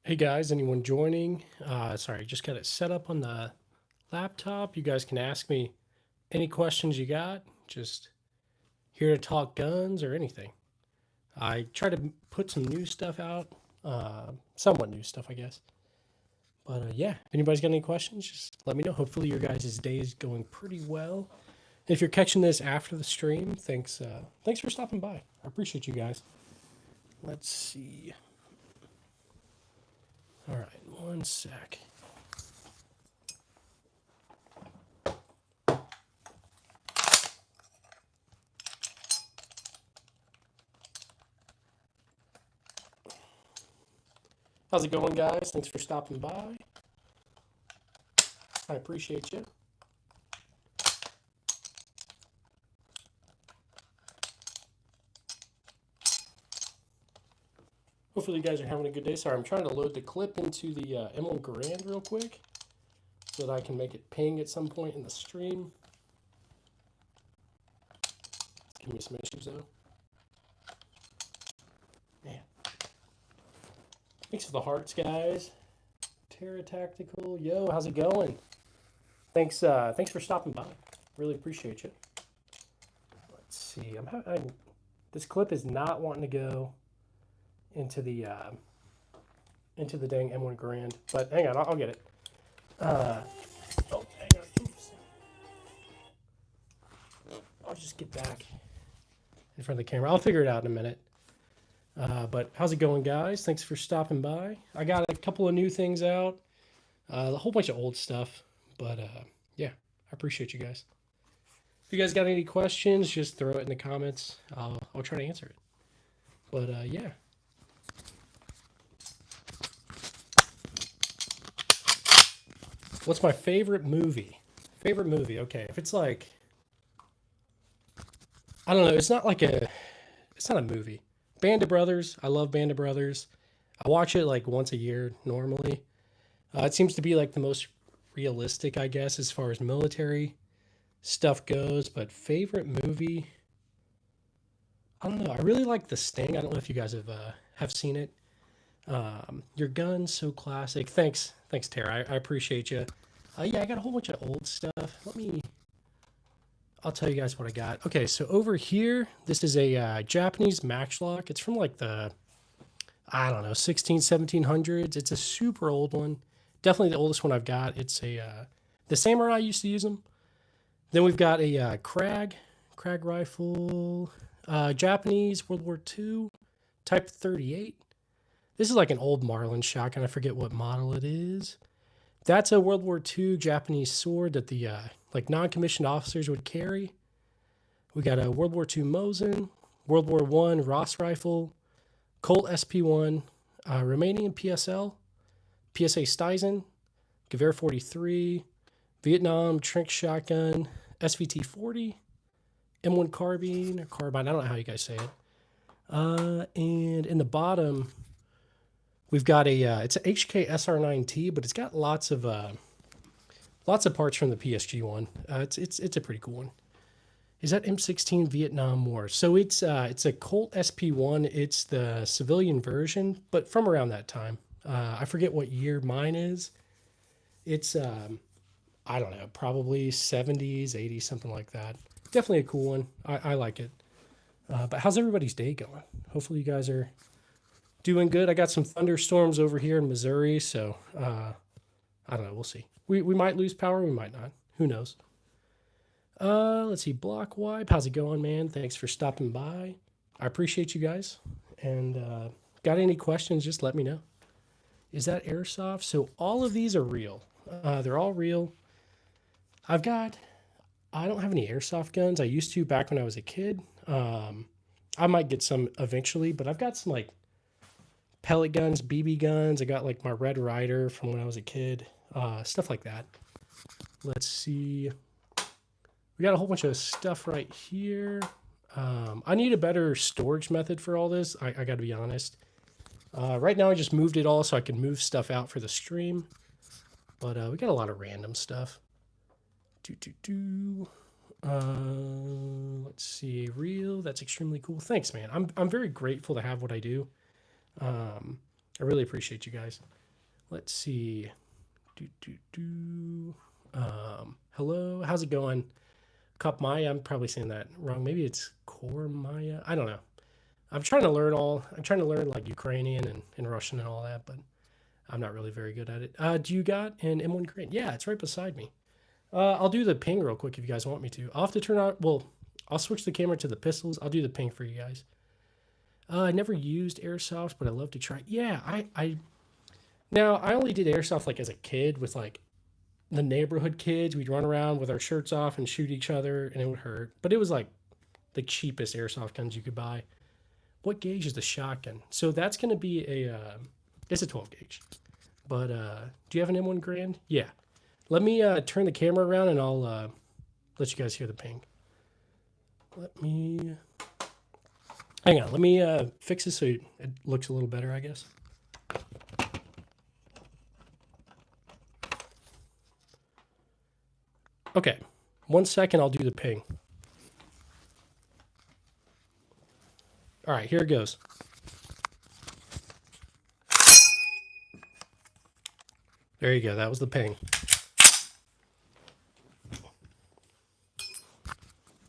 Hey guys, anyone joining? Sorry, just got it set up on the laptop. You guys can ask me any questions you got. Just here to talk guns or anything. I try to put some new stuff out, somewhat new stuff, I guess. But yeah, if anybody's got any questions, just let me know. Hopefully, your guys' day is going pretty well. If you're catching this after the stream, thanks for stopping by. I appreciate you guys. Let's see. All right, one sec. How's it going, guys? Thanks for stopping by. I appreciate you. Hopefully you guys are having a good day. Sorry, I'm trying to load the clip into the M1 Garand real quick so that I can make it ping at some point in the stream. Give me some issues though. Man. Thanks for the hearts, guys. Terra Tactical. Yo, how's it going? Thanks for stopping by. Really appreciate you. Let's see. This clip is not wanting to go into the dang M1 Garand. But hang on, I'll get it. Oh, hang on. Oops. I'll just get back in front of the camera. I'll figure it out in a minute. But how's it going, guys? Thanks for stopping by. I got a couple of new things out, a whole bunch of old stuff. But yeah, I appreciate you guys. If you guys got any questions, just throw it in the comments. I'll try to answer it. But yeah. What's my favorite movie? Favorite movie? Okay, if it's like, I don't know. It's not a movie. Band of Brothers. I love Band of Brothers. I watch it like once a year normally. It seems to be like the most realistic, I guess, as far as military stuff goes. But favorite movie? I don't know. I really like The Sting. I don't know if you guys have seen it. Your gun's so classic. Thanks, Tara. I appreciate you. Yeah, I got a whole bunch of old stuff. I'll tell you guys what I got. Okay, so over here, this is a Japanese matchlock. It's from like I don't know, 1700s. It's a super old one. Definitely the oldest one I've got. It's the samurai used to use them. Then we've got a Krag rifle, Japanese World War II, Type 38. This is like an old Marlin shotgun. I forget what model it is. That's a World War II Japanese sword that the like non-commissioned officers would carry. We got a World War II Mosin, World War I Ross rifle, Colt SP1, Romanian PSL, PSA Stuysen, Gewehr 43, Vietnam Trink shotgun, SVT 40, M1 carbine or carbine. I don't know how you guys say it. And in the bottom, we've got it's a HK SR9T, but it's got lots of parts from the PSG one. It's a pretty cool one. Is that M16 Vietnam War? So it's a Colt SP1. It's the civilian version, but from around that time. I forget what year mine is. It's I don't know, probably 70s, 80s, something like that. Definitely a cool one. I like it. But how's everybody's day going? Hopefully you guys are doing good. I got some thunderstorms over here in Missouri, so I don't know. We'll see. We might lose power. We might not. Who knows? Let's see. Block Wipe. How's it going, man? Thanks for stopping by. I appreciate you guys. And got any questions, just let me know. Is that airsoft? So all of these are real. They're all real. I don't have any airsoft guns. I used to back when I was a kid. I might get some eventually, but I've got some like pellet guns, BB guns. I got like my Red Ryder from when I was a kid, stuff like that. Let's see. We got a whole bunch of stuff right here. I need a better storage method for all this. I got to be honest. Right now I just moved it all so I can move stuff out for the stream. But we got a lot of random stuff. Let's see. Real. That's extremely cool. Thanks, man. I'm very grateful to have what I do. I really appreciate you guys. Let's see. Hello, how's it going? Cup Maya, I'm probably saying that wrong. Maybe it's Core Maya. I don't know. I'm trying to learn like Ukrainian and Russian and all that, but I'm not really very good at it. Do you got an M1 Garand? Yeah, it's right beside me. I'll do the ping real quick if you guys want me to. I'll have to turn on, well, I'll switch the camera to the pistols. I'll do the ping for you guys. I never used airsoft, but I love to try. Yeah, now I only did airsoft like as a kid with like the neighborhood kids. We'd run around with our shirts off and shoot each other, and it would hurt. But it was like the cheapest airsoft guns you could buy. What gauge is the shotgun? So that's going to be it's a 12 gauge. But do you have an M1 Garand? Yeah. Let me turn the camera around and I'll let you guys hear the ping. Hang on. Let me fix this so it looks a little better, I guess. Okay. 1 second, I'll do the ping. All right, here it goes. There you go. That was the ping.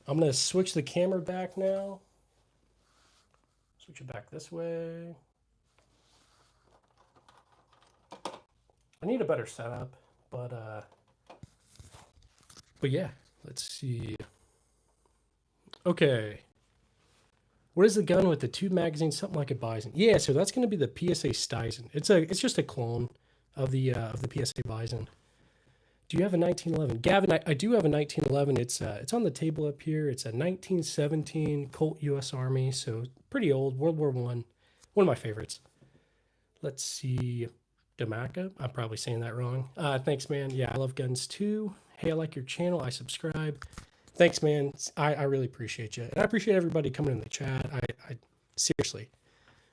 I'm going to switch the camera back now. Switch it back this way. I need a better setup, but yeah, let's see. Okay. What is the gun with the 2 magazines? Something like a Bison. Yeah, so that's going to be the PSA Stisen. It's just a clone of the PSA Bison. Do you have a 1911? Gavin, I do have a 1911. It's on the table up here. It's a 1917 Colt U.S. Army, so pretty old, World War I. One of my favorites. Let's see. Damaka? I'm probably saying that wrong. Thanks, man. Yeah, I love guns too. Hey, I like your channel. I subscribe. Thanks, man. I really appreciate you. And I appreciate everybody coming in the chat. I seriously.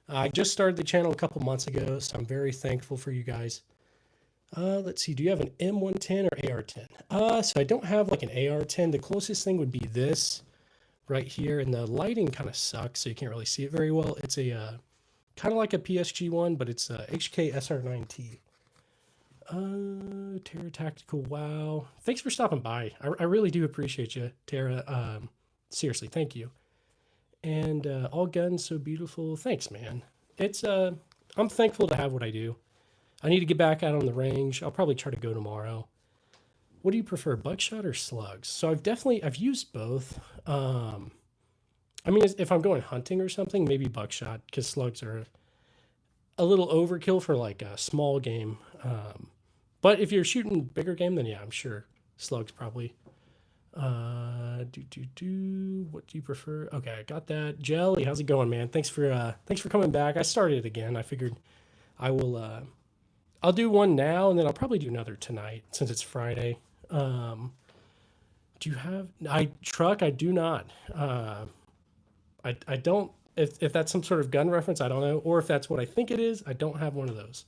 I just started the channel a couple months ago, so I'm very thankful for you guys. Let's see. Do you have an M110 or AR-10? So I don't have like an AR-10. The closest thing would be this right here, and the lighting kind of sucks, so you can't really see it very well. It's a kind of like a PSG one, but it's a HK SR9T. Terra Tactical. Wow. Thanks for stopping by. I really do appreciate you, Terra. Seriously, thank you. And all guns so beautiful. Thanks, man. I'm thankful to have what I do. I need to get back out on the range. I'll probably try to go tomorrow. What do you prefer, buckshot or slugs? So I've used both. I mean, if I'm going hunting or something, maybe buckshot, because slugs are a little overkill for like a small game. But if you're shooting bigger game, then yeah, I'm sure slugs probably. What do you prefer? Okay, I got that. Jelly, how's it going, man? Thanks for coming back. I started it again. I figured I'll do one now, and then I'll probably do another tonight since it's Friday. Do you have truck? I do not. I don't. If that's some sort of gun reference, I don't know, or if that's what I think it is. I don't have one of those.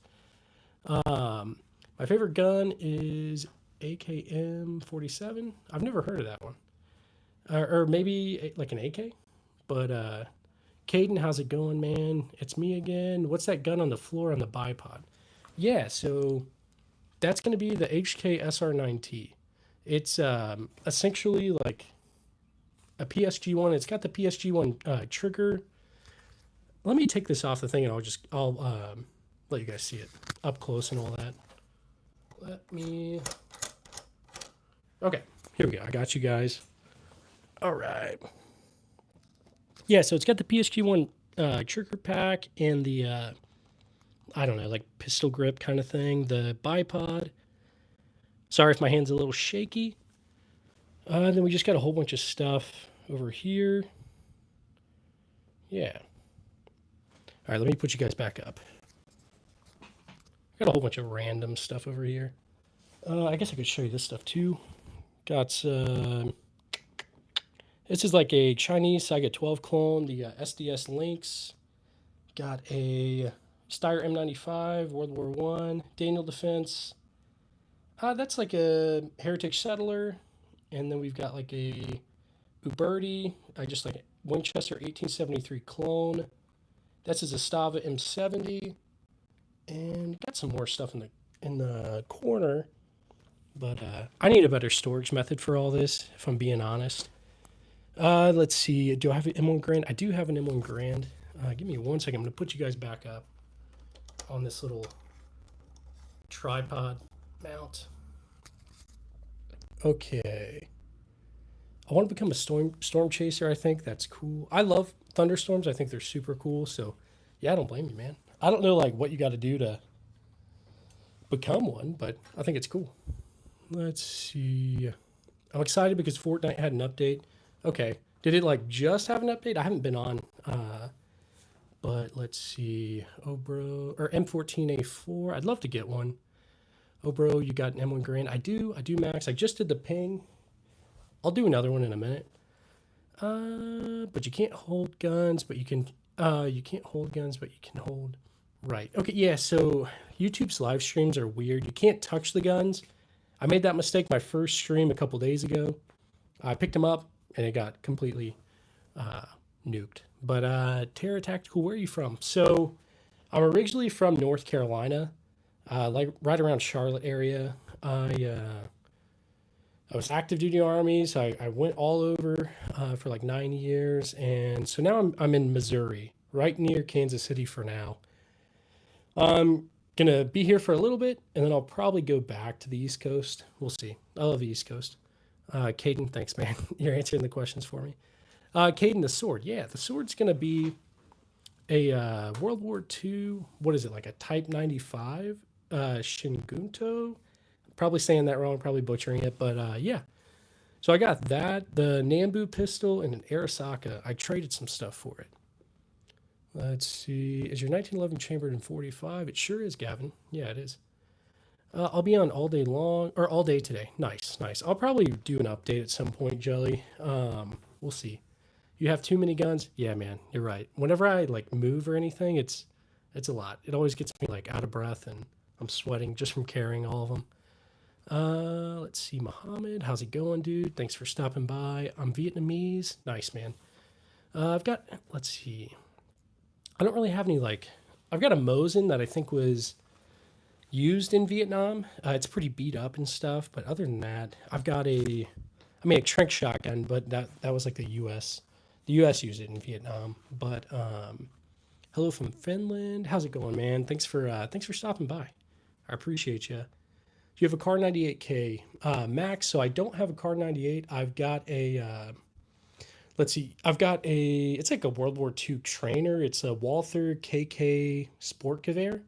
My favorite gun is AKM-47. I've never heard of that one, or maybe like an AK. But Caden, how's it going, man? It's me again. What's that gun on the floor on the bipod? Yeah, so that's going to be the HK SR9T. It's essentially like a PSG one. It's got the PSG one trigger. Let me take this off the thing and I'll let you guys see it up close and all that. Okay, here we go. I got you guys. All right. Yeah, so it's got the PSG one trigger pack and the I don't know, like pistol grip kind of thing. The bipod. Sorry if my hand's a little shaky. Then we just got a whole bunch of stuff over here. Yeah. All right, let me put you guys back up. Got a whole bunch of random stuff over here. I guess I could show you this stuff too. Got this is like a Chinese Saiga 12 clone, the SDS Lynx. Got a Steyr M95, World War I, Daniel Defense. That's like a Heritage Settler. And then we've got like a Uberti, just like a Winchester 1873 clone. That's a Zastava M70. And got some more stuff in the corner, but I need a better storage method for all this, if I'm being honest. Let's see. Do I have an M1 Garand? I do have an M1 Garand. Give me 1 second. I'm going to put you guys back up on this little tripod mount. Okay. I want to become a storm chaser. I think that's cool. I love thunderstorms. I think they're super cool. So, yeah, I don't blame you, man. I don't know like what you got to do to become one, but I think it's cool. Let's see. I'm excited because Fortnite had an update. Okay. Did it like just have an update? I haven't been on. But let's see. Oh, bro. Or M14A4. I'd love to get one. Oh, bro, you got an M1 Garand. I do, Max. I just did the ping. I'll do another one in a minute. But you can't hold guns, but you can. You can't hold guns, but you can hold. Right. Okay. Yeah. So YouTube's live streams are weird. You can't touch the guns. I made that mistake my first stream a couple days ago. I picked them up and it got completely nuked. But Terra Tactical, where are you from? So I'm originally from North Carolina, like right around Charlotte area. I was active duty Army, so I went all over for like 9 years, and so now I'm in Missouri, right near Kansas City for now. I'm gonna be here for a little bit, and then I'll probably go back to the East Coast. We'll see. I love the East Coast. Caden, thanks, man. You're answering the questions for me. Caden, the sword. Yeah, the sword's gonna be a World War II. What is it, like a Type 95 Shingunto? Probably saying that wrong, probably butchering it, but yeah. So I got that, the Nambu pistol, and an Arasaka. I traded some stuff for it. Let's see. Is your 1911 chambered in 45? It sure is, Gavin. Yeah, it is. I'll be on all day long, or all day today. Nice, nice. I'll probably do an update at some point, Jelly. We'll see. You have too many guns? Yeah, man, you're right. Whenever I like move or anything, it's a lot. It always gets me like out of breath, and I'm sweating just from carrying all of them. Let's see, Mohammed, how's it going, dude? Thanks for stopping by. I'm Vietnamese. Nice, man. I've got, let's see. I don't really have any, like, I've got a Mosin that I think was used in Vietnam. It's pretty beat up and stuff, but other than that, I've got a trank shotgun, but that was like the U.S. The U.S. used it in Vietnam. But, hello from Finland. How's it going, man? Thanks for stopping by. I appreciate you. Do you have a Car 98K? Max, so I don't have a Car 98. I've got a, let's see, it's like a World War II trainer. It's a Walther KK Sport Gewehr.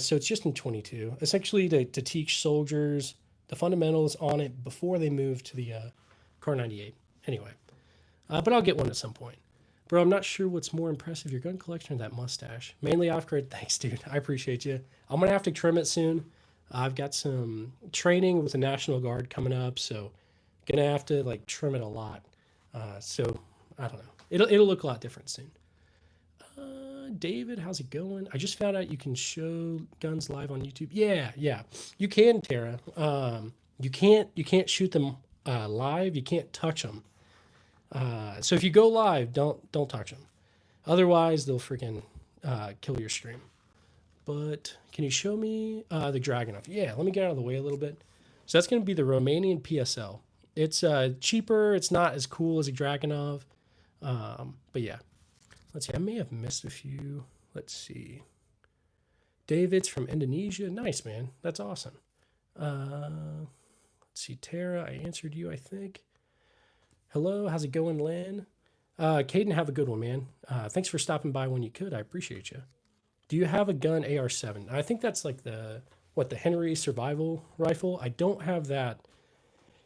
So it's just in 22. Essentially to teach soldiers the fundamentals on it before they move to the Car 98. Anyway, but I'll get one at some point. Bro, I'm not sure what's more impressive, your gun collection or that mustache. Mainly off-grid. Thanks, dude. I appreciate you. I'm going to have to trim it soon. I've got some training with the National Guard coming up, so gonna have to like trim it a lot. So I don't know. It'll look a lot different soon. David, how's it going? I just found out you can show guns live on YouTube. Yeah, you can, Tara. You can't shoot them live. You can't touch them. So if you go live, don't touch them. Otherwise, they'll freaking kill your stream. But can you show me the Dragunov? Yeah, let me get out of the way a little bit. So that's going to be the Romanian PSL. It's cheaper. It's not as cool as a Dragunov. But yeah. Let's see. I may have missed a few. Let's see. David's from Indonesia. Nice, man. That's awesome. Let's see. Tara, I answered you, I think. Hello. How's it going, Lynn? Caden, have a good one, man. Thanks for stopping by when you could. I appreciate you. Do you have a gun AR-7? I think that's like the Henry survival rifle. I don't have that.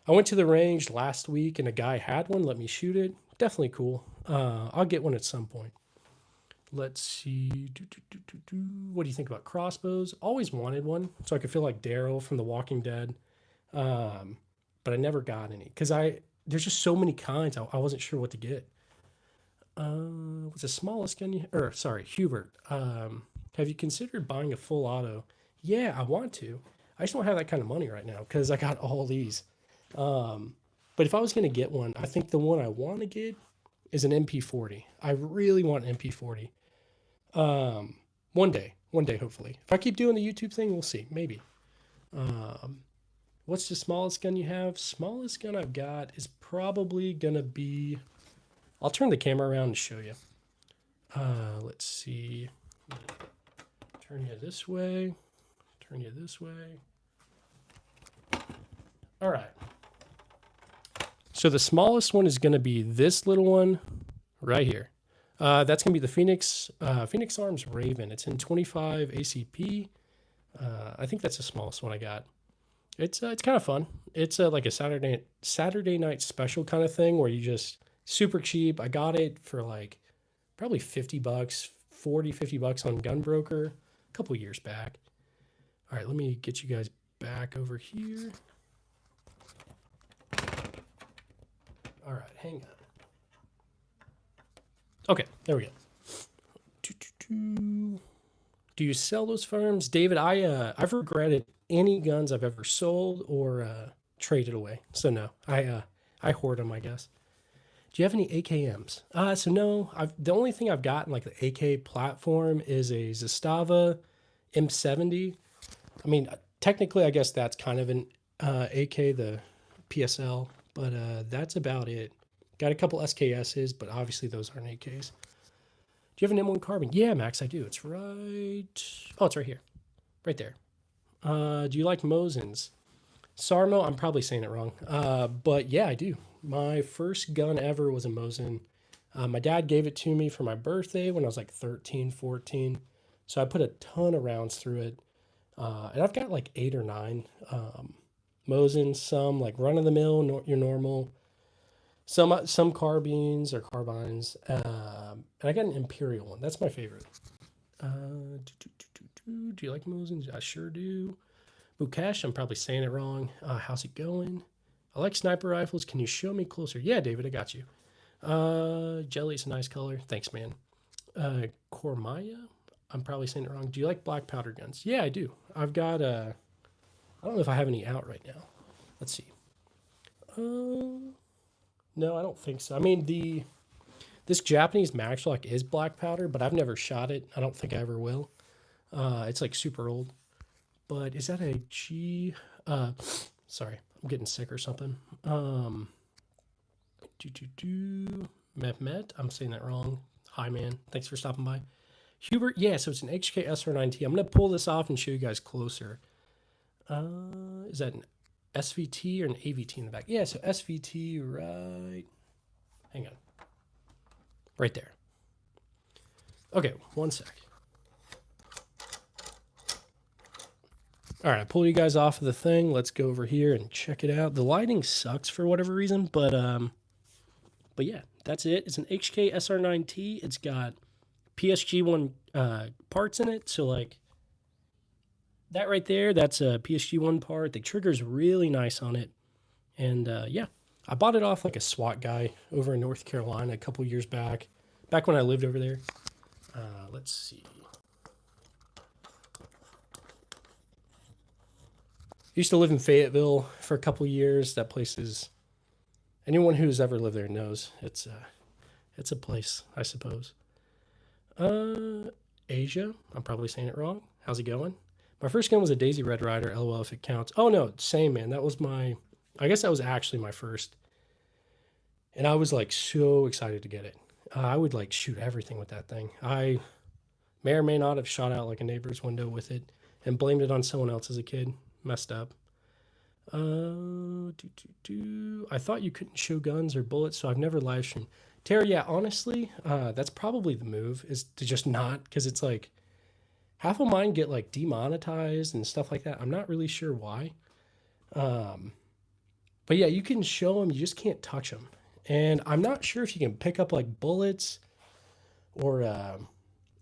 I went to the range last week and a guy had one, let me shoot it. Definitely cool. I'll get one at some point. Let's see. What do you think about crossbows? Always wanted one so I could feel like Daryl from The Walking Dead. But I never got any because there's just so many kinds. I wasn't sure what to get. What's the smallest gun Hubert. Have you considered buying a full auto? Yeah, I want to. I just don't have that kind of money right now because I got all these. But if I was going to get one, I think the one I want to get is an MP40. I really want an MP40. One day. One day, hopefully. If I keep doing the YouTube thing, we'll see. Maybe. What's the smallest gun you have? Smallest gun I've got is probably going to be... I'll turn the camera around and show you. Let's see. Turn you this way. Turn you this way. All right. So the smallest one is going to be this little one right here. That's going to be the Phoenix Arms Raven. It's in 25 ACP. I think that's the smallest one I got. It's kind of fun. It's like a Saturday night special kind of thing where you just super cheap. I got it for like probably $50, $50 on Gunbroker a couple years back. All right, let me get you guys back over here. All right, hang on. Okay, there we go. Do you sell those firearms? David, I've regretted any guns I've ever sold or traded away. So no, I hoard them, I guess. Do you have any AKMs? So no, the only thing I've got in like the AK platform is a Zastava M70. I mean, technically, I guess that's kind of an AK, the PSL, but that's about it. Got a couple SKSs, but obviously those aren't AKs. Do you have an M1 Carbine? Yeah, Max, I do. It's right... Oh, it's right here. Right there. Do you like Mosins? Sarmo, I'm probably saying it wrong. But yeah, I do. My first gun ever was a Mosin. My dad gave it to me for my birthday when I was like 13, 14. So I put a ton of rounds through it. And I've got like 8 or 9 Mosins, some like run-of-the-mill, your normal... Some carbines or carbines, and I got an Imperial one. That's my favorite. Do you like Mosins? I sure do. Mustache, I'm probably saying it wrong. How's it going? I like sniper rifles. Can you show me closer? Yeah, David, I got you. Jelly's a nice color. Thanks, man. Cormaya, I'm probably saying it wrong. Do you like black powder guns? Yeah, I do. I've got I don't know if I have any out right now. Let's see. No, I don't think so. I mean, this Japanese Maxlock is black powder, but I've never shot it. I don't think I ever will. It's like super old. But is that a G? Sorry, I'm getting sick or something. Mehmet, I'm saying that wrong. Hi, man. Thanks for stopping by. Hubert, yeah, so it's an HK SR9T. I'm going to pull this off and show you guys closer. Is that an SVT or an AVT in the back? Yeah, so SVT right... Hang on. Right there. Okay, one sec. All right, I pulled you guys off of the thing. Let's go over here and check it out. The lighting sucks for whatever reason, but yeah, that's it. It's an HK SR9T. It's got PSG1 parts in it, so like that right there, that's a PSG1 part. The trigger's really nice on it. And yeah, I bought it off like a SWAT guy over in North Carolina a couple years back when I lived over there. Let's see. Used to live in Fayetteville for a couple years. That place is, anyone who's ever lived there knows it's a place, I suppose. Asia, I'm probably saying it wrong. How's it going? My first gun was a Daisy Red Ryder, LOL if it counts. Oh no, same man. That was I guess that was actually my first. And I was like so excited to get it. I would like shoot everything with that thing. I may or may not have shot out like a neighbor's window with it and blamed it on someone else as a kid. Messed up. I thought you couldn't show guns or bullets, so I've never live streamed. Tara, yeah, honestly, that's probably the move, is to just not, because it's like half of mine get like demonetized and stuff like that. I'm not really sure why. But yeah, you can show them, you just can't touch them. And I'm not sure if you can pick up like bullets or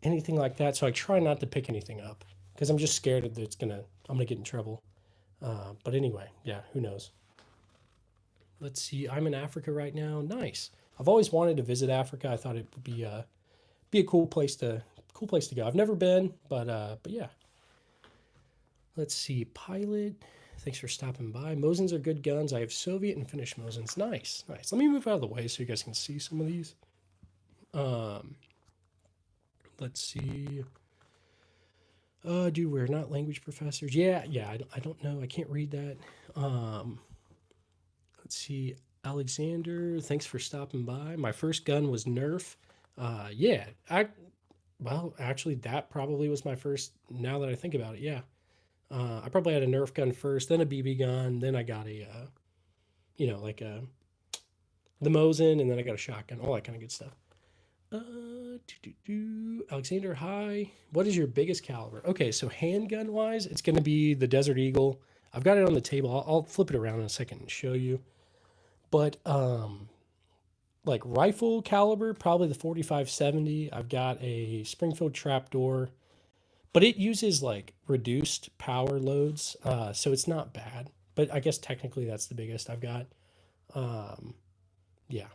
anything like that. So I try not to pick anything up because I'm just scared that I'm gonna get in trouble. But anyway, yeah, who knows? Let's see. I'm in Africa right now. Nice. I've always wanted to visit Africa. I thought it would be a cool place to go. I've never been, but yeah. Let's see. Pilot. Thanks for stopping by. Mosins are good guns. I have Soviet and Finnish Mosins. Nice, nice. Let me move out of the way so you guys can see some of these. Let's see. Dude, we're not language professors. Yeah, yeah, I don't know. I can't read that. Um, let's see. Alexander, thanks for stopping by. My first gun was Nerf. Yeah, well, actually, that probably was my first. Now that I think about it, yeah. I probably had a Nerf gun first, then a BB gun, then I got a, like the Mosin, and then I got a shotgun, all that kind of good stuff. Alexander, hi. What is your biggest caliber? Okay, so handgun wise, it's going to be the Desert Eagle. I've got it on the table. I'll flip it around in a second and show you. But like rifle caliber, probably the 45-70. I've got a Springfield trapdoor, but it uses like reduced power loads, so it's not bad. But I guess technically that's the biggest I've got. Um, yeah.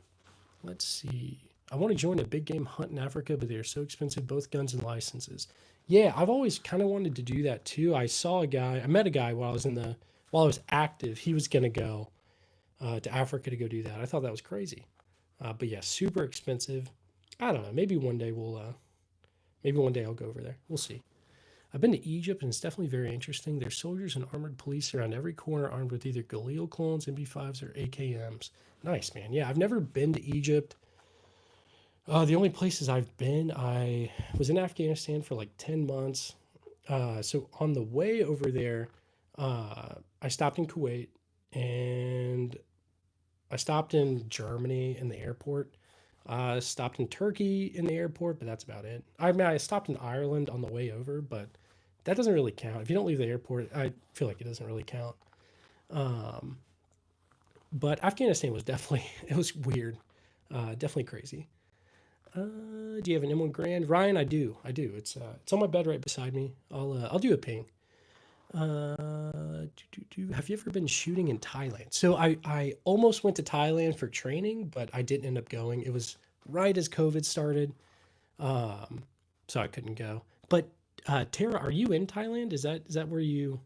Let's see. I want to join a big game hunt in Africa, but they're so expensive, both guns and licenses. Yeah, I've always kind of wanted to do that too. I met a guy while I was active. He was going to go to Africa to go do that. I thought that was crazy. But yeah, super expensive. I don't know. Maybe one day I'll go over there. We'll see. I've been to Egypt and it's definitely very interesting. There's soldiers and armored police around every corner armed with either Galil clones, MB5s, or AKMs. Nice, man. Yeah, I've never been to Egypt. The only places I've been, I was in Afghanistan for like 10 months. So on the way over there, I stopped in Kuwait and I stopped in Germany in the airport. Stopped in Turkey in the airport, but that's about it. I mean, I stopped in Ireland on the way over, but that doesn't really count. If you don't leave the airport, I feel like it doesn't really count. Um, but Afghanistan was definitely, it was weird. Definitely crazy. Do you have an M1 Garand? Ryan, I do. I do. It's on my bed right beside me. I'll do a ping. Have you ever been shooting in Thailand? So I almost went to Thailand for training, but I didn't end up going. It was right as COVID started, so I couldn't go. But Tara, are you in Thailand? Is that where you?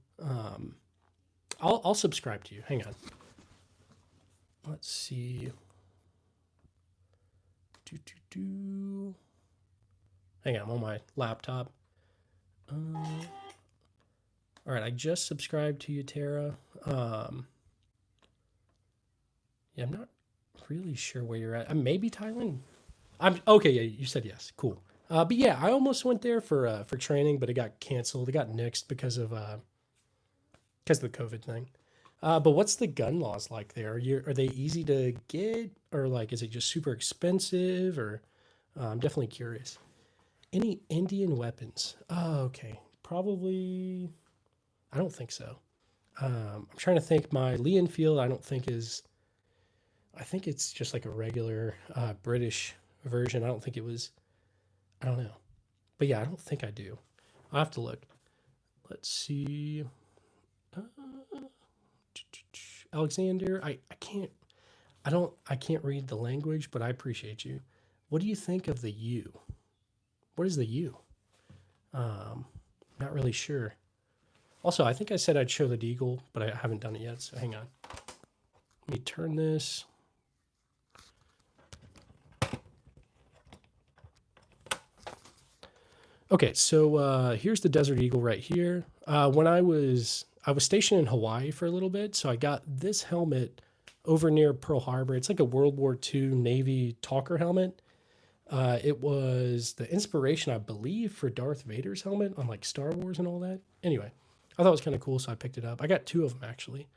I'll subscribe to you. Hang on. Let's see. Hang on, I'm on my laptop. All right, I just subscribed to you, Tara. Yeah, I'm not really sure where you're at. Maybe Thailand. I'm okay. Yeah, you said yes. Cool. But yeah, I almost went there for training, but it got canceled. It got nixed because of the COVID thing. But what's the gun laws like there? Are they easy to get, or like is it just super expensive? Or I'm definitely curious. Any Indian weapons? Oh, okay. Probably. I don't think so. I'm trying to think. My Lee Enfield, I don't think is. I think it's just like a regular British version. I don't think it was. I don't know. But yeah, I don't think I do. I'll have to look. Let's see. Uh, Alexander, I can't read the language, but I appreciate you. What do you think of the U? What is the U? Not really sure. Also, I think I said I'd show the deagle, but I haven't done it yet, so hang on. Let me turn this. Okay, so here's the Desert Eagle right here. When I was stationed in Hawaii for a little bit, so I got this helmet over near Pearl Harbor. It's like a World War II Navy talker helmet. It was the inspiration, I believe, for Darth Vader's helmet on like Star Wars and all that. Anyway, I thought it was kind of cool, so I picked it up. I got two of them actually.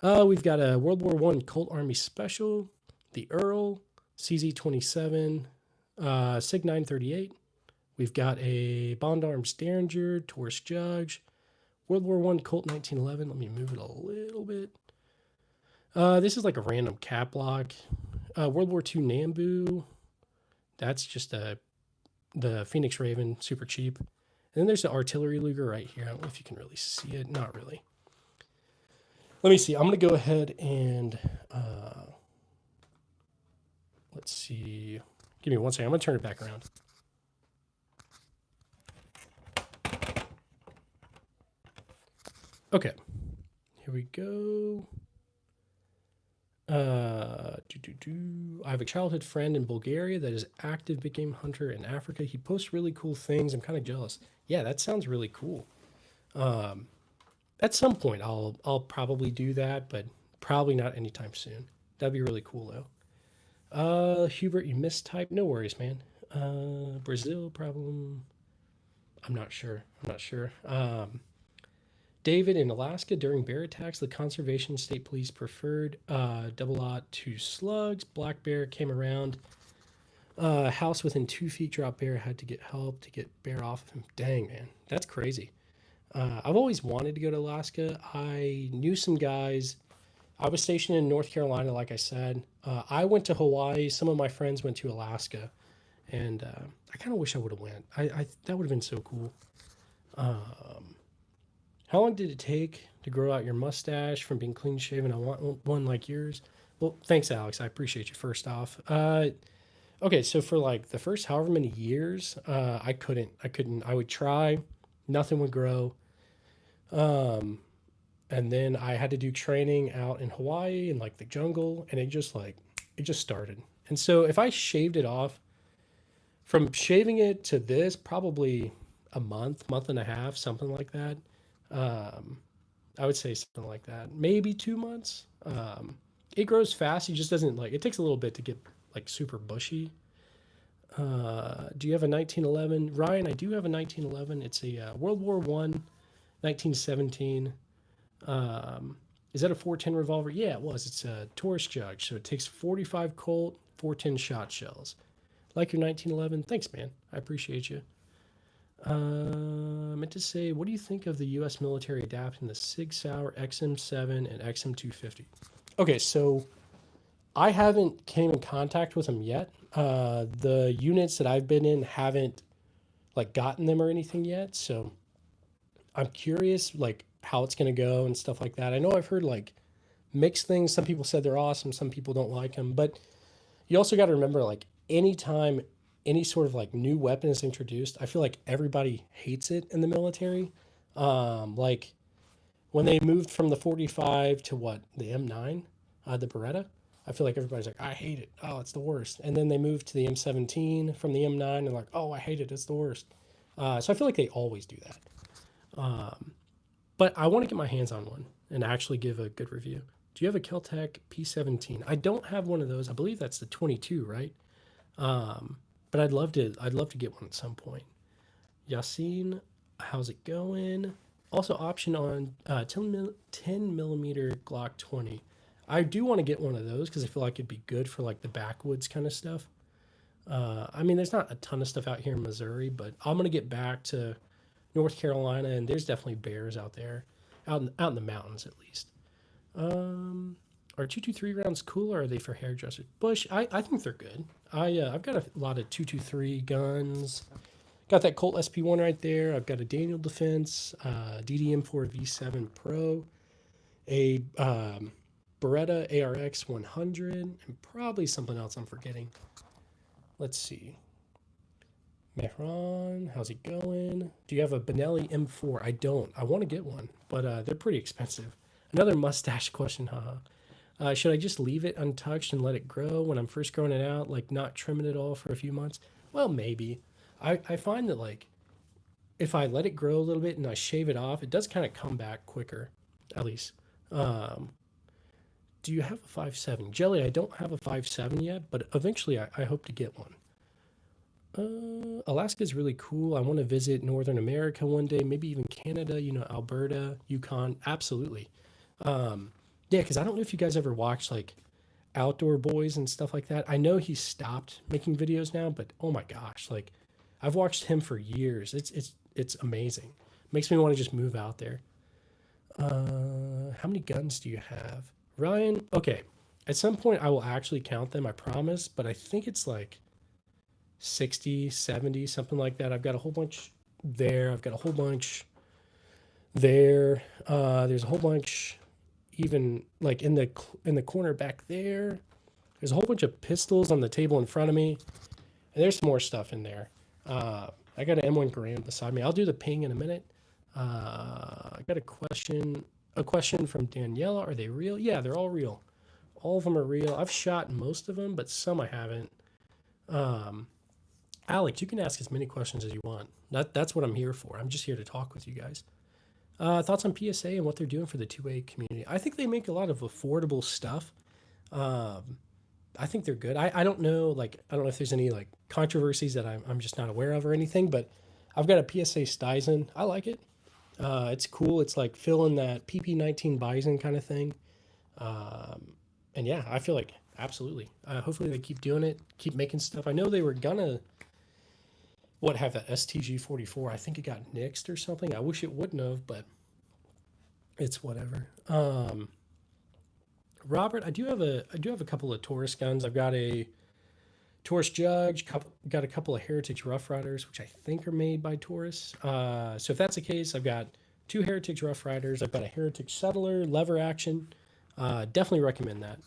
We've got a World War I Colt Army Special, the Earl, CZ-27, SIG 938. We've got a Bond Arms Derringer, Taurus Judge, World War I Colt 1911. Let me move it a little bit. This is like a random cap lock. World War II Nambu. That's just the Phoenix Raven, super cheap. And then there's the artillery Luger right here. I don't know if you can really see it. Not really. Let me see. I'm going to go ahead and let's see. Give me one second. I'm going to turn it back around. Okay, here we go. I have a childhood friend in Bulgaria that is active big game hunter in Africa. He posts really cool things. I'm kind of jealous. Yeah, that sounds really cool. At some point, I'll probably do that, but probably not anytime soon. That'd be really cool though. Hubert, you mistyped. No worries, man. Brazil problem. I'm not sure. I'm not sure. David, in Alaska during bear attacks, the conservation state police preferred double aught to slugs. Black bear came around. House within 2 feet, drop bear had to get help to get bear off of him. Dang, man, that's crazy. I've always wanted to go to Alaska. I knew some guys. I was stationed in North Carolina, like I said. I went to Hawaii. Some of my friends went to Alaska, and I kind of wish I would have went. That would have been so cool. How long did it take to grow out your mustache from being clean shaven? I want one like yours. Well, thanks, Alex. I appreciate you first off. Okay, so for like the first however many years, I couldn't. I would try, nothing would grow. And then I had to do training out in Hawaii in like the jungle, and it just started. And so if I shaved it off, from shaving it to this, probably a month and a half, something like that. I would say something like that. Maybe 2 months. It grows fast. It just doesn't like. It takes a little bit to get like super bushy. Do you have a 1911? Ryan, I do have a 1911. It's a World War One, 1917. Is that a 410 revolver? Yeah, it was. It's a Taurus jug, so it takes 45 Colt, 410 shot shells. Like your 1911. Thanks, man. I appreciate you. I meant to say, what do you think of the U.S. military adapting the Sig Sauer XM7 and XM250? Okay, so I haven't came in contact with them yet. The units that I've been in haven't like gotten them or anything yet, so I'm curious like how it's gonna go and stuff like that. I know I've heard like mixed things. Some people said they're awesome, some people don't like them, but you also got to remember like anytime any sort of like new weapon is introduced, I feel like everybody hates it in the military. Like when they moved from the 45 to what the M9, the Beretta, I feel like everybody's like, I hate it. Oh, it's the worst. And then they moved to the M17 from the M9 and like, oh, I hate it. It's the worst. So I feel like they always do that. But I want to get my hands on one and actually give a good review. Do you have a Keltec P17? I don't have one of those. I believe that's the 22, right? But I'd love to get one at some point. Yassine, how's it going? Also option on 10 millimeter Glock 20. I do want to get one of those because I feel like it'd be good for like the backwoods kind of stuff. I mean, there's not a ton of stuff out here in Missouri, but I'm going to get back to North Carolina, and there's definitely bears out there, out in the mountains at least. Are 223 rounds cool, or are they for hairdressers? Bush, I think they're good. I've got a lot of 223 guns. Got that Colt SP1 right there. I've got a Daniel Defense, DDM4 V7 Pro, a Beretta ARX 100, and probably something else I'm forgetting. Let's see. Mehran, how's it going? Do you have a Benelli M4? I don't. I want to get one, but they're pretty expensive. Another mustache question, haha. Should I just leave it untouched and let it grow when I'm first growing it out, like not trim it at all for a few months? Well, maybe. I find that like if I let it grow a little bit and I shave it off, it does kind of come back quicker, at least. Do you have a 5.7? Jelly, I don't have a 5.7 yet, but eventually I hope to get one. Alaska is really cool. I want to visit Northern America one day, maybe even Canada, Alberta, Yukon. Absolutely. Yeah, because I don't know if you guys ever watched like Outdoor Boys and stuff like that. I know he stopped making videos now, but oh my gosh, like I've watched him for years. It's amazing. Makes me want to just move out there. How many guns do you have? Ryan, okay. At some point I will actually count them, I promise, but I think it's like 60, 70, something like that. I've got a whole bunch there. I've got a whole bunch there. There's a whole bunch even like in the corner back there. There's a whole bunch of pistols on the table in front of me. And there's some more stuff in there. I got an M1 Garand beside me. I'll do the ping in a minute. I got a question from Daniela. Are they real? Yeah, they're all real. all of them are real. I've shot most of them, but some I haven't. Um, Alex, you can ask as many questions as you want. That's what I'm here for. I'm just here to talk with you guys. Thoughts on PSA and what they're doing for the 2A community? I think they make a lot of affordable stuff. Um, I think they're good. I don't know, like, I don't know if there's any like controversies that I'm just not aware of or anything, but I've got a PSA Stizen. I like it. It's cool. It's like filling that PP19 Bison kind of thing. And yeah, I feel like absolutely. Hopefully they keep doing it, keep making stuff. I know they were gonna have that STG 44. I think it got nixed or something. I wish it wouldn't have, but it's whatever. Robert, I do have a couple of Taurus guns. I've got a Taurus Judge, got a couple of Heritage Rough Riders, which I think are made by Taurus. So if that's the case, I've got two Heritage Rough Riders. I've got a Heritage Settler, lever action. Definitely recommend that.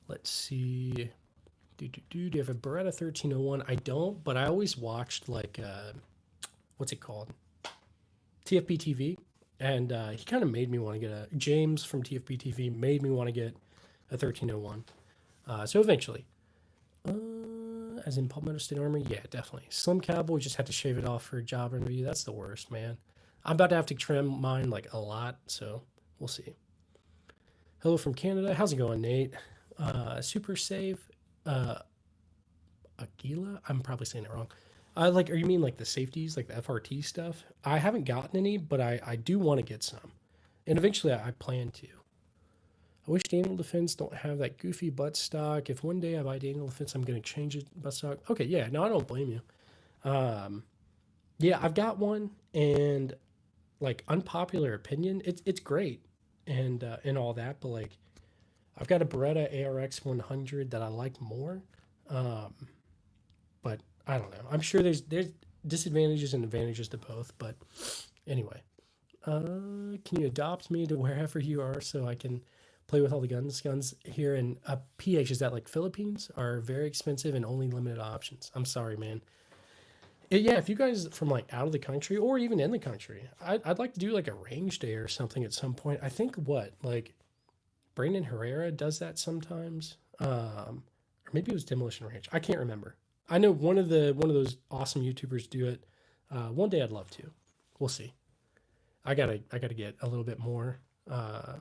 Let's see. Do you have a Beretta 1301? I don't, but I always watched like, what's it called? TFB TV. And he kind of made me want to get James from TFB TV made me want to get a 1301. So eventually. As in Palmetto State Armory? Yeah, definitely. Slim Cowboy, just had to shave it off for a job interview. That's the worst, man. I'm about to have to trim mine like a lot, so we'll see. Hello from Canada. How's it going, Nate? Super Save. Aguila? I'm probably saying it wrong. Are you mean like the safeties, like the FRT stuff? I haven't gotten any, but I do want to get some. And eventually I plan to. I wish Daniel Defense don't have that goofy buttstock. If one day I buy Daniel Defense, I'm going to change it buttstock. Okay, yeah, no, I don't blame you. Yeah, I've got one, and like unpopular opinion, it's great and all that, but like I've got a Beretta ARX 100 that I like more. But I don't know. I'm sure there's disadvantages and advantages to both, but anyway. Can you adopt me to wherever you are so I can play with all the guns? Guns here in PH, is that like Philippines, are very expensive and only limited options. I'm sorry, man. Yeah, if you guys from like out of the country or even in the country, I'd like to do like a range day or something at some point. I think like Brandon Herrera does that sometimes. Or maybe it was Demolition Ranch. I can't remember. I know one of those awesome YouTubers do it. One day I'd love to. We'll see. I gotta get a little bit more. I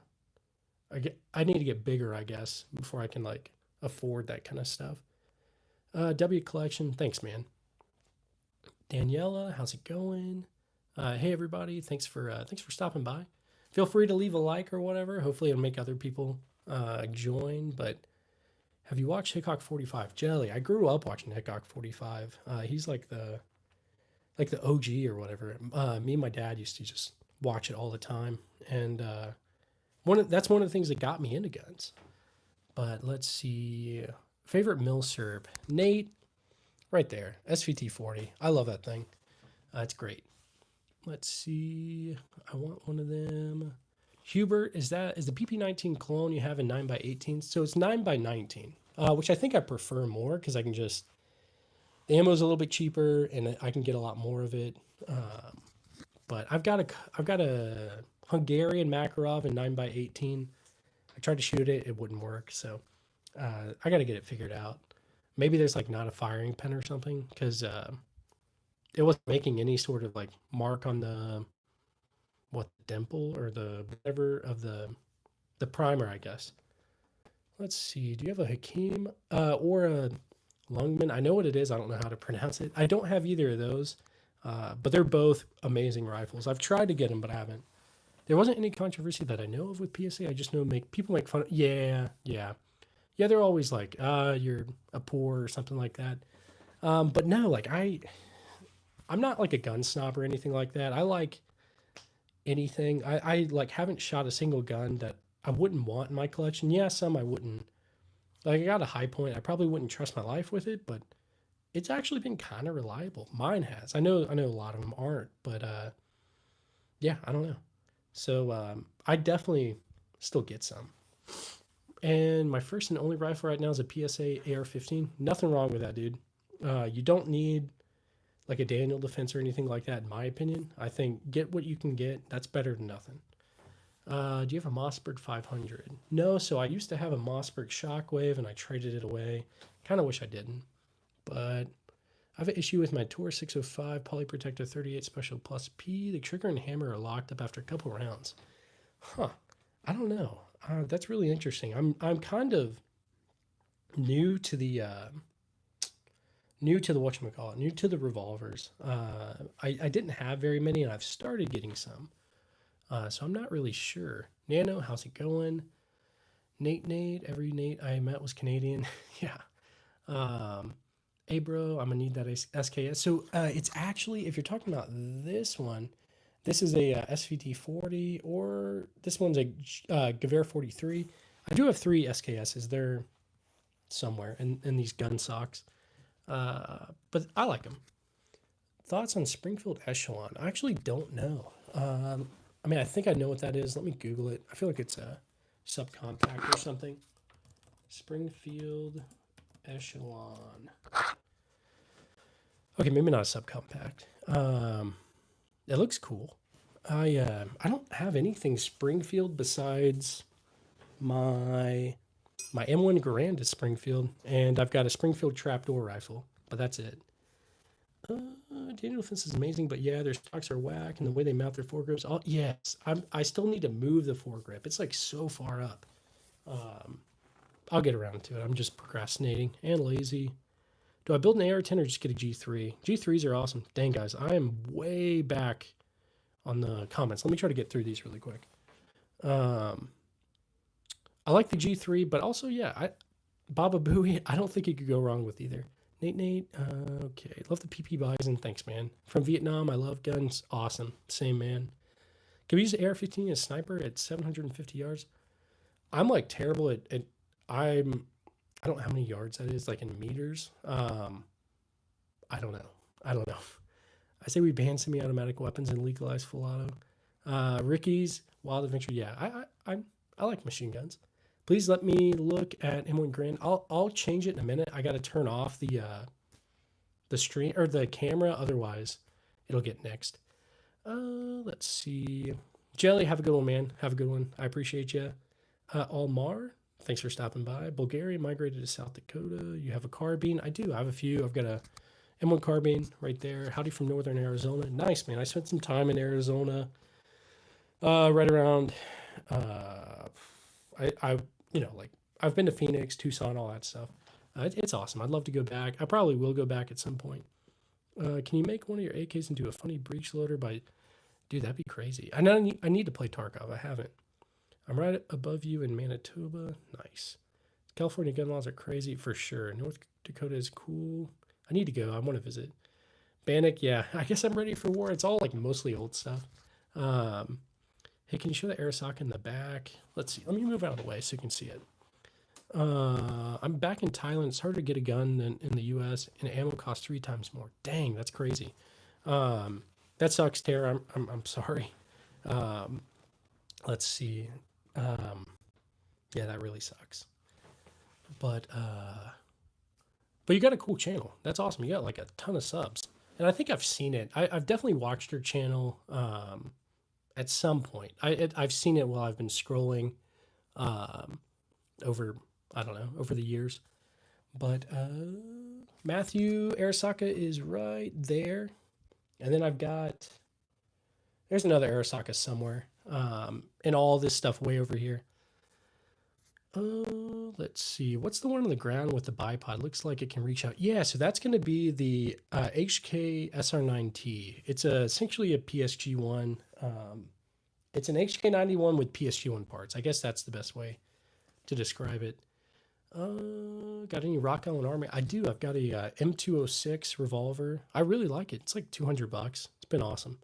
need to get bigger, I guess, before I can like afford that kind of stuff. W Collection, thanks, man. Daniela, how's it going? Hey everybody, thanks for stopping by. Feel free to leave a like or whatever. Hopefully it'll make other people join. But have you watched Hickok 45? Jelly, I grew up watching Hickok 45. He's like the OG or whatever. Me and my dad used to just watch it all the time, and that's one of the things that got me into guns. But let's see, favorite milsurp, Nate, right there, SVT 40. I love that thing. It's great. Let's see, I want one of them. Hubert, is the PP19 clone you have in 9x18? So it's 9x19, which I think I prefer more because I can just, the ammo is a little bit cheaper and I can get a lot more of it. But I've got a Hungarian Makarov in 9x18. I tried to shoot it, it wouldn't work. So I got to get it figured out. Maybe there's like not a firing pin or something because it wasn't making any sort of like mark on the dimple or the whatever of the primer, I guess. Let's see. Do you have a Hakim or a Lungman? I know what it is. I don't know how to pronounce it. I don't have either of those, but they're both amazing rifles. I've tried to get them, but I haven't. There wasn't any controversy that I know of with PSA. I just know people make fun of. Yeah. They're always like, you're a poor or something like that. But no, like I'm not like a gun snob or anything like that. I like anything. I like haven't shot a single gun that I wouldn't want in my collection. Yeah, some I wouldn't. Like I got a High Point. I probably wouldn't trust my life with it, but it's actually been kind of reliable. Mine has. I know a lot of them aren't, but yeah, I don't know. So I definitely still get some. And my first and only rifle right now is a PSA AR-15. Nothing wrong with that, dude. You don't need like a Daniel Defense or anything like that, in my opinion. I think get what you can get. That's better than nothing. Do you have a Mossberg 500? No, so I used to have a Mossberg Shockwave and I traded it away. Kind of wish I didn't, but I have an issue with my Tour 605 Polyprotector 38 Special Plus P. The trigger and hammer are locked up after a couple rounds. Huh. I don't know. That's really interesting. I'm kind of new to the whatchamacallit, new to the revolvers. I didn't have very many and I've started getting some. So I'm not really sure. Nano, how's it going? Nate, every Nate I met was Canadian. Yeah. Hey bro, I'm gonna need that SKS. So it's actually, if you're talking about this one, this is a SVT 40, or this one's a Gewehr 43. I do have 3 SKSs. They're somewhere in these gun socks, but I like them. Thoughts on Springfield Echelon? I actually don't know. I mean, I think I know what that is. Let me Google it. I feel like it's a subcompact or something. Springfield Echelon. Okay, maybe not a subcompact. It looks cool. I don't have anything Springfield besides my M1 Garand is Springfield, and I've got a Springfield trapdoor rifle, but that's it. Daniel Defense is amazing, but yeah, their stocks are whack, and the way they mount their foregrips. Oh yes, I still need to move the foregrip. It's like so far up. I'll get around to it. I'm just procrastinating and lazy. Do I build an AR-10 or just get a G3? G3s are awesome. Dang, guys, I am way back on the comments. Let me try to get through these really quick. I like the G3, but also, yeah, Baba Booey, I don't think you could go wrong with either. Nate, okay. Love the PP Bison. Thanks, man. From Vietnam, I love guns. Awesome. Same, man. Can we use the AR-15 as sniper at 750 yards? I'm like terrible at I don't know how many yards that is, like in meters. I don't know. I say we ban semi-automatic weapons and legalize full auto. Ricky's Wild Adventure. Yeah, I like machine guns. Please let me look at M1 Garand. I'll change it in a minute. I got to turn off the stream or the camera, otherwise it'll get next. Let's see. Jelly, have a good one, man. Have a good one. I appreciate you. Almar, thanks for stopping by. Bulgaria migrated to South Dakota. You have a carbine? I do. I have a few. I've got a M1 carbine right there. Howdy from Northern Arizona. Nice, man. I spent some time in Arizona. Right around. I've been to Phoenix, Tucson, all that stuff. It's awesome. I'd love to go back. I probably will go back at some point. Can you make one of your AKs into a funny breech loader by... Dude, that'd be crazy. I need to play Tarkov. I haven't. I'm right above you in Manitoba. Nice. California gun laws are crazy for sure. North Dakota is cool. I need to go. I want to visit. Bannock, yeah. I guess I'm ready for war. It's all like mostly old stuff. Hey, can you show the Arisaka in the back? Let's see. Let me move out of the way so you can see it. I'm back in Thailand. It's harder to get a gun than in the U.S. and ammo costs 3 times more. Dang, that's crazy. That sucks, Tara. I'm sorry. Let's see. Yeah, that really sucks. But you got a cool channel. That's awesome. You got like a ton of subs, and I think I've seen it. I've definitely watched your channel at some point. I've seen it while I've been scrolling over the years. But Matthew Arisaka is right there, and then there's another Arisaka somewhere, and all this stuff way over here. Let's see. What's the one on the ground with the bipod? Looks like it can reach out. Yeah, so that's going to be the HK SR9T. It's essentially a PSG-1. It's an HK91 with PSG-1 parts. I guess that's the best way to describe it. Got any Rock Island Army? I do. I've got a M206 revolver. I really like it. It's like $200. It's been awesome.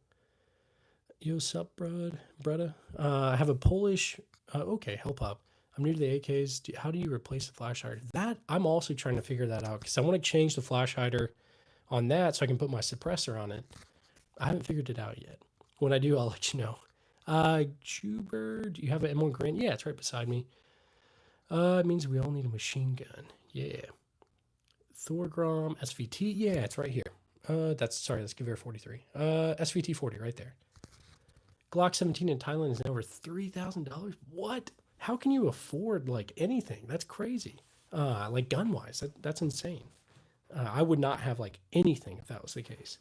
Yo, sup, Bretta? I have a Polish... okay, help up. I'm new to the AKs. How do you replace the flash hider? That I'm also trying to figure that out because I want to change the flash hider on that so I can put my suppressor on it. I haven't figured it out yet. When I do, I'll let you know. Juber, do you have an M1 Garand? Yeah, it's right beside me. It means we all need a machine gun. Yeah. Thorgrom, SVT. Yeah, it's right here. That's Gewehr 43. SVT 40 right there. Glock 17 in Thailand is now over $3,000. What? How can you afford like anything? That's crazy. Like gun wise, that's insane. I would not have like anything if that was the case.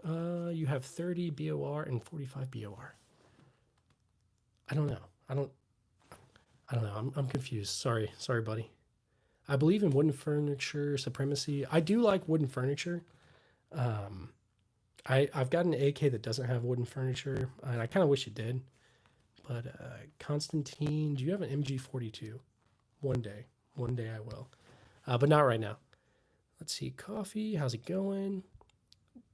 You have 30 BOR and 45 BOR. I don't know. I don't know. I'm confused. Sorry, buddy. I believe in wooden furniture supremacy. I do like wooden furniture. I've got an AK that doesn't have wooden furniture, and I kind of wish it did. But Constantine, do you have an MG42? One day I will, but not right now. Let's see, coffee. How's it going?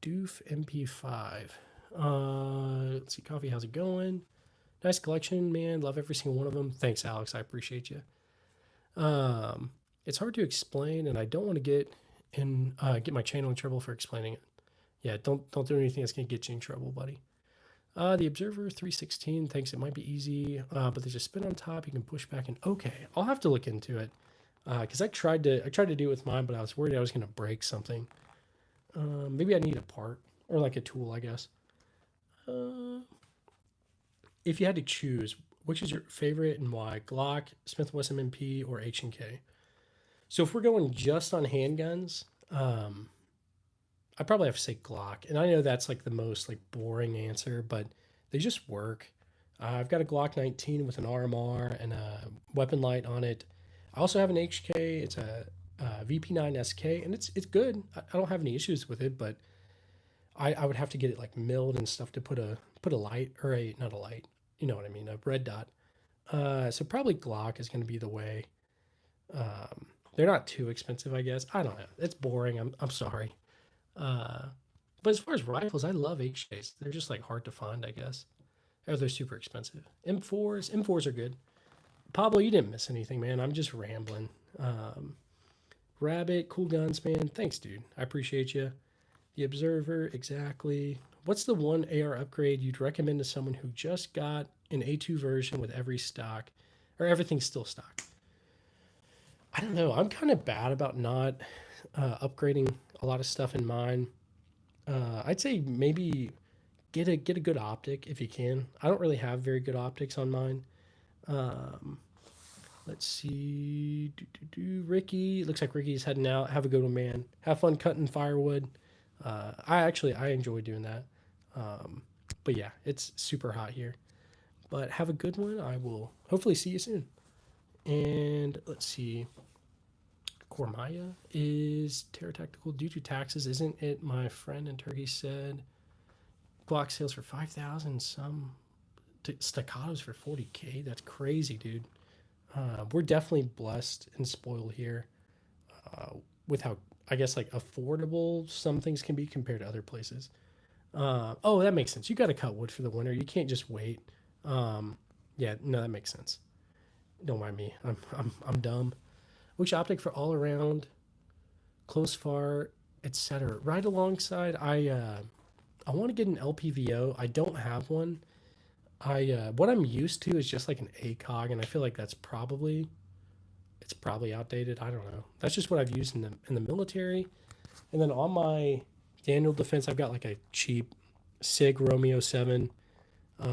Doof MP5. Let's see, coffee. How's it going? Nice collection, man. Love every single one of them. Thanks, Alex. I appreciate you. It's hard to explain, and I don't want to get my channel in trouble for explaining it. Yeah, don't do anything that's gonna get you in trouble, buddy. The Observer 316 thinks it might be easy, but there's a spin on top. You can push back and okay. I'll have to look into it because I tried to do it with mine, but I was worried I was gonna break something. Maybe I need a part or like a tool, I guess. If you had to choose, which is your favorite and why? Glock, Smith & Wesson MP, or H&K? So if we're going just on handguns, I probably have to say Glock. And I know that's like the most like boring answer, but they just work. I've got a Glock 19 with an RMR and a weapon light on it. I also have an HK. It's a VP9 SK, and it's good. I don't have any issues with it, but I would have to get it like milled and stuff to put a light or not a light. You know what I mean? A red dot. So probably Glock is going to be the way. They're not too expensive, I guess. I don't know. It's boring. I'm sorry. But as far as rifles, I love HKs. They're just like hard to find, I guess. Or they're super expensive. M4s are good. Pablo, you didn't miss anything, man. I'm just rambling. Rabbit, cool guns, man. Thanks, dude. I appreciate you. The Observer, exactly. What's the one AR upgrade you'd recommend to someone who just got an A2 version with every stock, or everything's still stock? I don't know. I'm kind of bad about not upgrading a lot of stuff in mine. I'd say maybe get a good optic if you can. I don't really have very good optics on mine. Let's see. Ricky. Looks like Ricky's heading out. Have a good one, man. Have fun cutting firewood. I enjoy doing that. But yeah, it's super hot here. But have a good one. I will hopefully see you soon. And let's see. Kormaya is Terra Tactical due to taxes, isn't it? My friend in Turkey said Glock sales for 5,000, some staccatos for 40K. That's crazy, dude. We're definitely blessed and spoiled here with how, I guess, like affordable some things can be compared to other places. Oh, that makes sense. You got to cut wood for the winter. You can't just wait. Yeah, no, that makes sense. Don't mind me. I'm dumb. Which optic for all around, close, far, etc. Right alongside, I want to get an LPVO. I don't have one. What I'm used to is just like an ACOG, and I feel like it's probably outdated. I don't know. That's just what I've used in the military. And then on my Daniel defense, I've got like a cheap SIG Romeo 7. But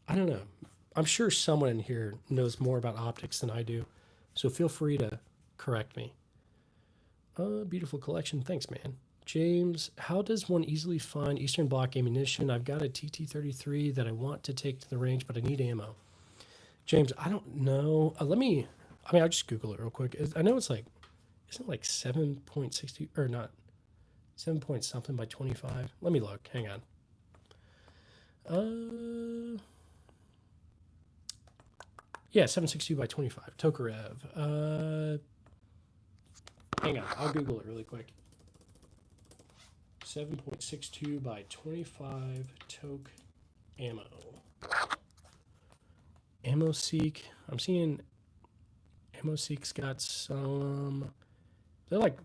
I don't know. I'm sure someone in here knows more about optics than I do, so feel free to correct me. Beautiful collection. Thanks, man. James, how does one easily find Eastern Bloc ammunition? I've got a TT-33 that I want to take to the range, but I need ammo. James, I don't know. I'll just Google it real quick. I know it's like, isn't it like 7.60 or not? 7 point something by 25. Let me look. Hang on. Yeah, 7.62 by 25. Tokarev. Hang on. I'll Google it really quick. 7.62 by 25 Tok ammo. Ammo Seek. I'm seeing Ammo Seek's got some. They're like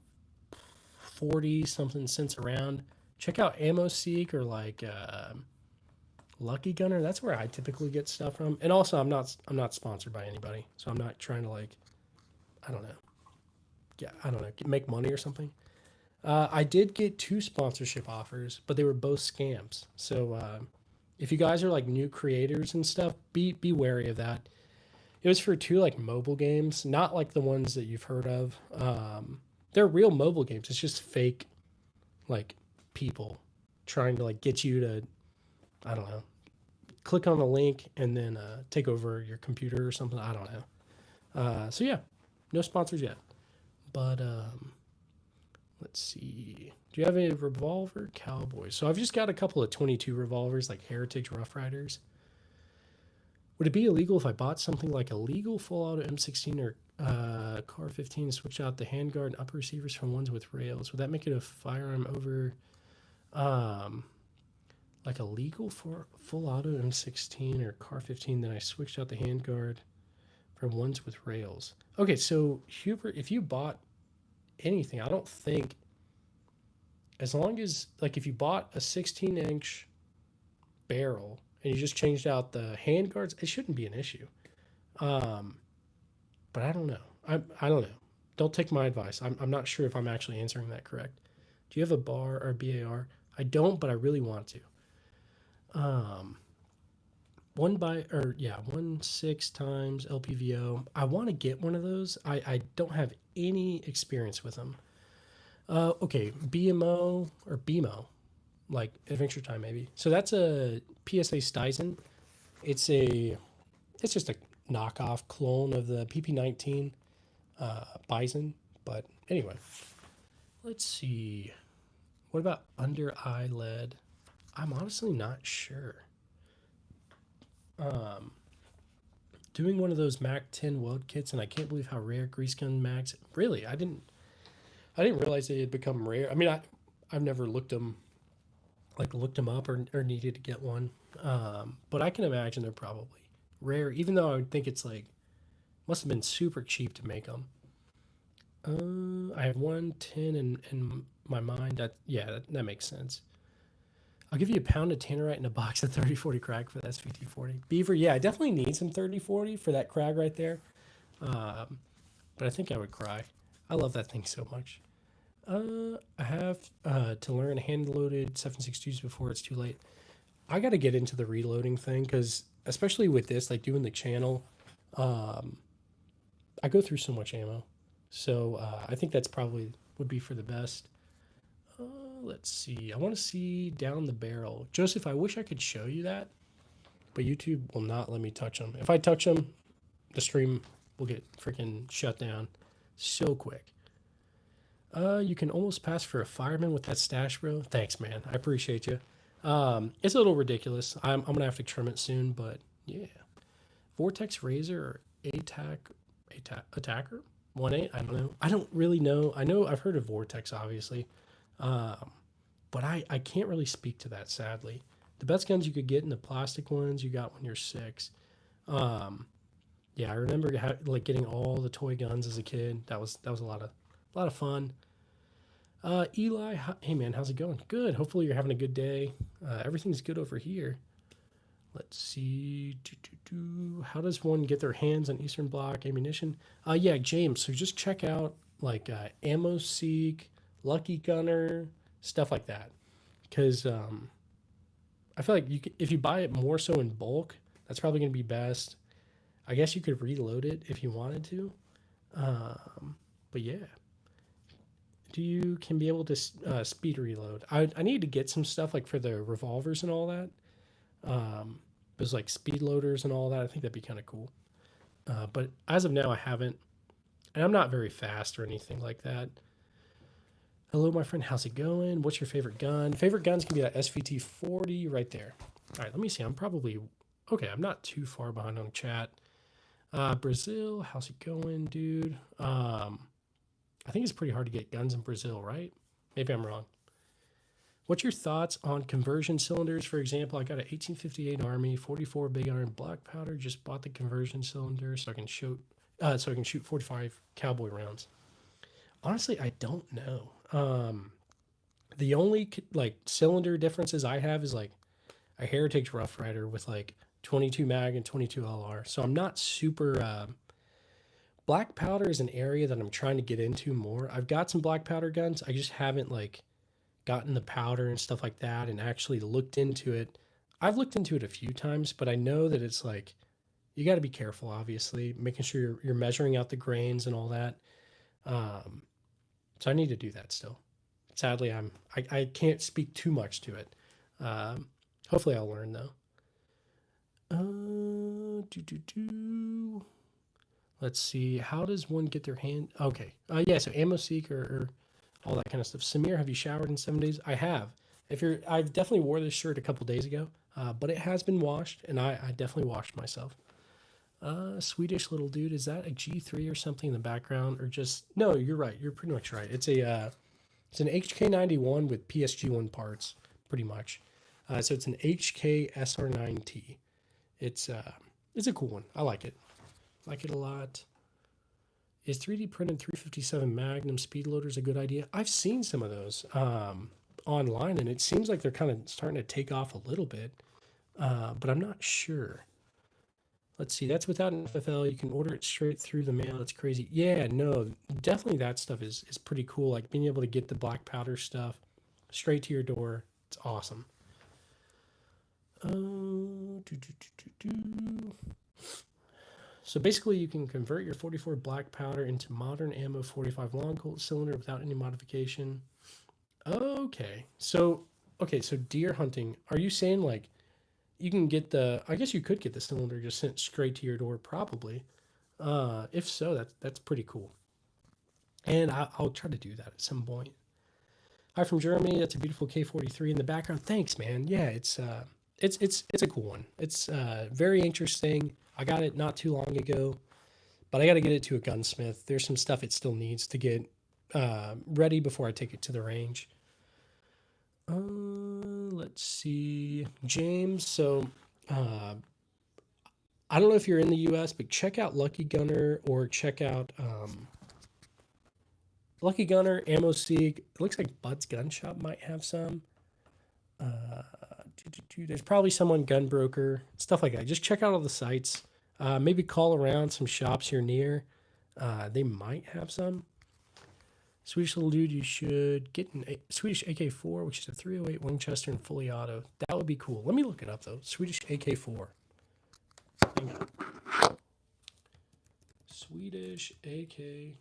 40 something cents around. Check out Ammo Seek or like Lucky Gunner. That's where I typically get stuff from. And also, I'm not sponsored by anybody, so I'm not trying to like, I don't know, make money or something. I did get 2 sponsorship offers, but they were both scams. So if you guys are like new creators and stuff, be wary of that. It was for 2 like mobile games, not like the ones that you've heard of. They're real mobile games. It's just fake like people trying to like get you to, I don't know, click on a link and then take over your computer or something. I don't know. So yeah, no sponsors yet. But let's see. Do you have a revolver, cowboy? So I've just got a couple of 22 revolvers, like Heritage Rough Riders. Would it be illegal if I bought something like a legal full auto M16 or Car 15 and switch out the handguard and upper receivers from ones with rails? Would that make it a firearm over um, like a legal for full auto M16 or Car 15? Then I switched out the handguard from ones with rails. Okay, so Hubert, if you bought anything, I don't think, as long as like if you bought a 16-inch barrel and you just changed out the handguards, it shouldn't be an issue. Um, but I don't know. I don't know. Don't take my advice. I'm not sure if I'm actually answering that correct. Do you have a bar or BAR? I don't, but I really want to. Um, 1.6 times LPVO. I want to get one of those. I don't have any experience with them. Okay, BMO or BMO, like Adventure Time maybe. So that's a PSA Stizen. It's just a knockoff clone of the PP19 Bison. But anyway, let's see. What about under eye lead? I'm honestly not sure. Doing one of those Mac 10 weld kits, and I can't believe how rare grease gun mags. Really, I didn't realize they had become rare. I mean, I've never looked them up or needed to get one. But I can imagine they're probably rare, even though I would think it's like must have been super cheap to make them. I have 110 in my mind. That makes sense. I'll give you a pound of tannerite and a box of 3040 crag for the SVT40. Beaver, yeah, I definitely need some 3040 for that crag right there. But I think I would cry. I love that thing so much. I have to learn hand-loaded 7.62s before it's too late. I got to get into the reloading thing because, especially with this, like doing the channel, I go through so much ammo. So I think that's probably would be for the best. Let's see. I want to see down the barrel. Joseph, I wish I could show you that, but YouTube will not let me touch them. If I touch them, the stream will get freaking shut down so quick. You can almost pass for a fireman with that stash, bro. Thanks, man. I appreciate you. It's a little ridiculous. I'm gonna have to trim it soon, but yeah. Vortex Razor or Attacker 1.8. I don't know. I don't really know. I know I've heard of Vortex, obviously, but I can't really speak to that. Sadly, the best guns you could get in the plastic ones you got when you're 6. Yeah, I remember like getting all the toy guns as a kid. That was a lot of fun. Eli, hey man, how's it going? Good. Hopefully you're having a good day. Everything's good over here. Let's see. How does one get their hands on Eastern Bloc ammunition? Yeah, James. So just check out like Ammo Seek, Lucky Gunner, stuff like that. Because I feel like if you buy it more so in bulk, that's probably going to be best. I guess you could reload it if you wanted to. But yeah. You can be able to speed reload. I need to get some stuff like for the revolvers and all that. There's like speed loaders and all that. I think that'd be kind of cool. But as of now, I haven't. And I'm not very fast or anything like that. Hello, my friend. How's it going? What's your favorite gun? Favorite guns can be that SVT 40 right there. All right, let me see. I'm probably... Okay, I'm not too far behind on chat. Brazil, how's it going, dude? I think it's pretty hard to get guns in Brazil, right? Maybe I'm wrong. What's your thoughts on conversion cylinders? For example, I got an 1858 Army 44 big iron black powder. Just bought the conversion cylinder so I can shoot 45 cowboy rounds. Honestly, I don't know. The only like cylinder differences I have is like a Heritage Rough Rider with like 22 mag and 22 LR. So I'm not super Black powder is an area that I'm trying to get into more. I've got some black powder guns. I just haven't like gotten the powder and stuff like that and actually looked into it. I've looked into it a few times, but I know that it's like you got to be careful, obviously, making sure you're measuring out the grains and all that. Um, so I need to do that still. Sadly, I can't speak too much to it. Hopefully, I'll learn though. Let's see. How does one get their hand? Okay. Yeah. So ammo seek or all that kind of stuff. Samir, have you showered in 7 days? I have. I've definitely wore this shirt a couple days ago, but it has been washed, and I definitely washed myself. Swedish little dude, is that a G3 or something in the background, or just no? You're right. You're pretty much right. It's an HK91 with PSG1 parts, pretty much. So it's an HK SR9T. It's a cool one. I like it. Like it a lot. Is 3D printed 357 Magnum speed loaders a good idea? I've seen some of those online, and it seems like they're kind of starting to take off a little bit, but I'm not sure. Let's see. That's without an FFL. You can order it straight through the mail. It's crazy. Yeah, no, definitely that stuff is pretty cool. Like being able to get the black powder stuff straight to your door. It's awesome. So basically, you can convert your 44 black powder into modern ammo 45 long Colt cylinder without any modification. Okay, so deer hunting. Are you saying like you can get I guess you could get the cylinder just sent straight to your door, probably. If so, that's pretty cool. And I'll try to do that at some point. Hi from Germany. That's a beautiful K43 in the background. Thanks, man. Yeah, it's a cool one. It's very interesting. I got it not too long ago, but I got to get it to a gunsmith. There's some stuff it still needs to get ready before I take it to the range. Let's see. James, so I don't know if you're in the US, but check out Lucky Gunner or check out Lucky Gunner, Ammo Seek. It looks like Bud's Gun Shop might have some. There's probably someone Gunbroker, stuff like that. Just check out all the sites. Maybe call around some shops you're near. They might have some. Swedish little dude, you should get a Swedish AK-4, which is a 308 Winchester and fully auto. That would be cool. Let me look it up, though. Swedish AK-4. Hang on. Swedish AK-4.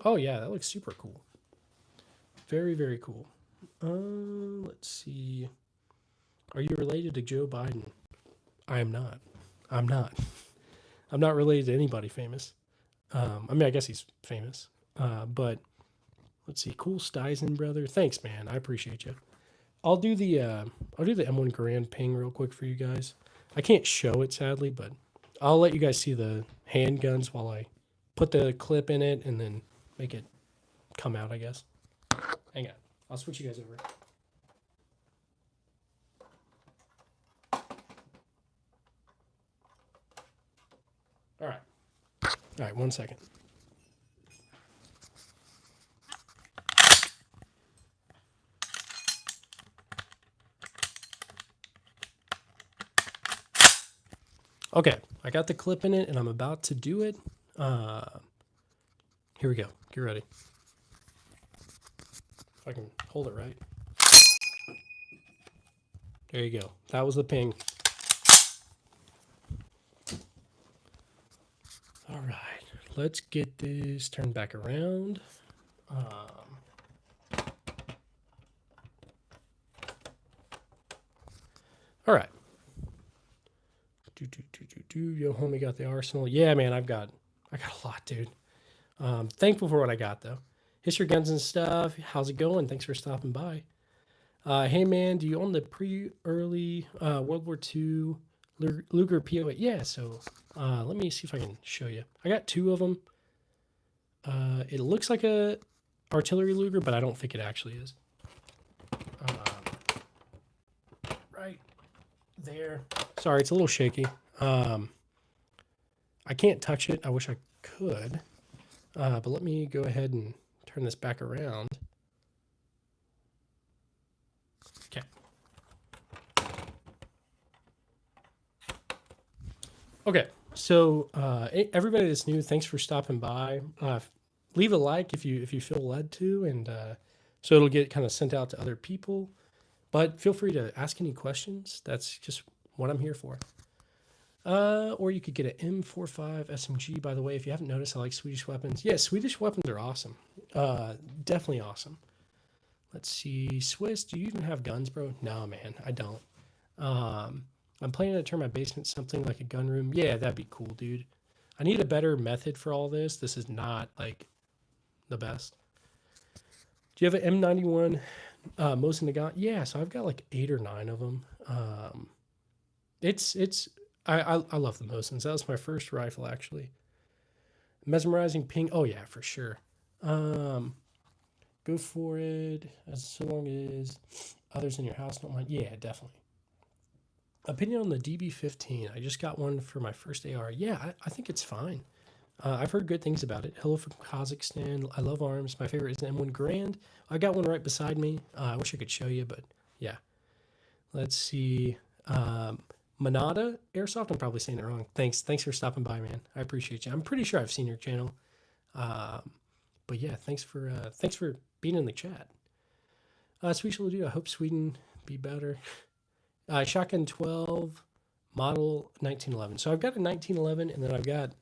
Oh, yeah, that looks super cool. Very, very cool. Let's see. Are you related to Joe Biden? I am not. I'm not. I'm not related to anybody famous. I mean, I guess he's famous. But let's see. Cool Stizen, brother. Thanks, man. I appreciate you. I'll do the M1 Garand ping real quick for you guys. I can't show it, sadly, but I'll let you guys see the handguns while I put the clip in it and then make it come out, I guess. Hang on. I'll switch you guys over. All right. All right, 1 second. Okay, I got the clip in it, and I'm about to do it. Here we go. Get ready. If I can hold it right. There you go. That was the ping. All right, let's get this turned back around. All right. Yo, homie, got the arsenal. Yeah, man, I got a lot, dude. Thankful for what I got, though. History Guns and Stuff. How's it going? Thanks for stopping by. Hey, man, do you own the pre-early World War II Luger POA? Yeah, so let me see if I can show you. I got two of them. It looks like a artillery Luger, but I don't think it actually is. Right there. Sorry, it's a little shaky. I can't touch it. I wish I could. But let me go ahead and turn this back around. Okay. Okay, So everybody that's new, thanks for stopping by. Leave a like if you feel led to, and so it'll get kind of sent out to other people. But feel free to ask any questions. That's just what I'm here for. Or you could get an M45 SMG. By the way, if you haven't noticed, I like Swedish weapons. Yeah, Swedish weapons are awesome. Definitely awesome. Let's see. Swiss, do you even have guns, bro? No, man, I don't. I'm planning to turn my basement something like a gun room. Yeah, that'd be cool, dude. I need a better method for all this. This is not, like, the best. Do you have an M91 Mosin Nagant? Yeah, so I've got, like, 8 or 9 of them. I love the Mosins. That was my first rifle, actually. Mesmerizing ping. Oh, yeah, for sure. Go for it, as so long as others in your house don't mind. Yeah, definitely. Opinion on the DB15. I just got one for my first AR. Yeah, I think it's fine. I've heard good things about it. Hello from Kazakhstan. I love arms. My favorite is the M1 Garand. I got one right beside me. I wish I could show you, but yeah. Let's see. Manada Airsoft. I'm probably saying it wrong. Thanks for stopping by, man. I appreciate you. I'm pretty sure I've seen your channel. But yeah, thanks for being in the chat. Sweet dude. I hope Sweden be better. Shotgun 12, model 1911. So I've got a 1911, and then I've got,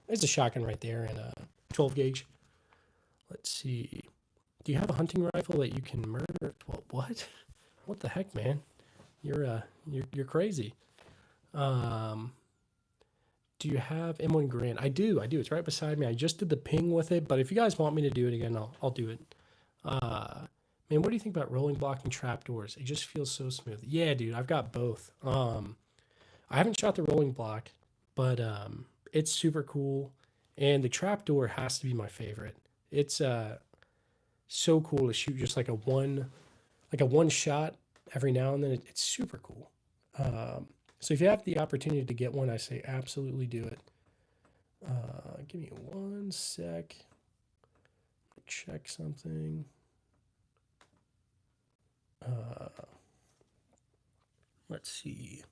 there's a shotgun right there and a 12 gauge. Let's see. Do you have a hunting rifle that you can murder? Well, what? What the heck, man? You're crazy. Do you have M1 Garand? I do. It's right beside me. I just did the ping with it, but if you guys want me to do it again, I'll do it. Man, what do you think about rolling block and trapdoors? It just feels so smooth. Yeah, dude, I've got both. I haven't shot the rolling block, but it's super cool. And the trapdoor has to be my favorite. It's so cool to shoot just like a one shot every now and then. It's super cool. So if you have the opportunity to get one, I say absolutely do it. Give me one sec. Check something. Let's see.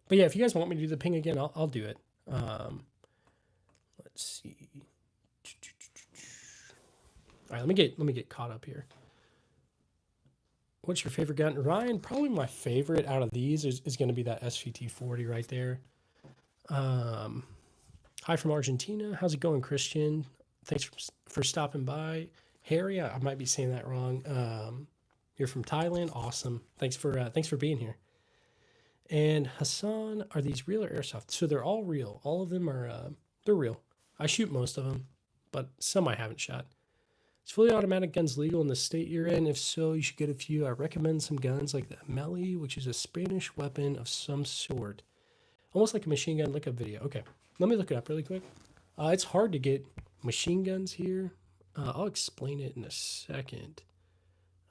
But yeah, if you guys want me to do the ping again, I'll do it. Let's see. All right, let me get caught up here. What's your favorite gun? Ryan, probably my favorite out of these is going to be that SVT-40 right there. Hi from Argentina. How's it going, Christian? Thanks for stopping by. Harry, I might be saying that wrong. You're from Thailand. Awesome. Thanks for being here. And Hassan, are these real or airsoft? So they're all real. All of them are they're real. I shoot most of them, but some I haven't shot. Is fully automatic guns legal in the state you're in? If so, you should get a few. I recommend some guns like the Melee, which is a Spanish weapon of some sort. Almost like a machine gun. Look up video. Okay, let me look it up really quick. It's hard to get machine guns here. I'll explain it in a second.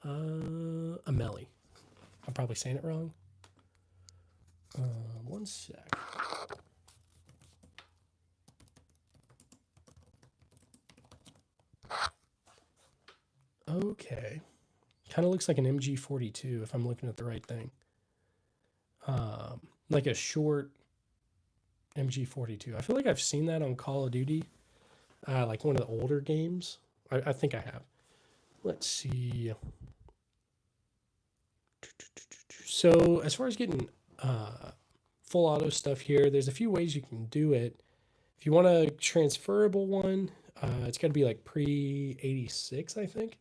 A Melee. I'm probably saying it wrong. One sec. Okay. Kind of looks like an MG42 if I'm looking at the right thing. Like a short MG42. I feel like I've seen that on Call of Duty. Like one of the older games. I think I have. Let's see. So as far as getting full auto stuff here, there's a few ways you can do it. If you want a transferable one, it's got to be like pre-86, I think.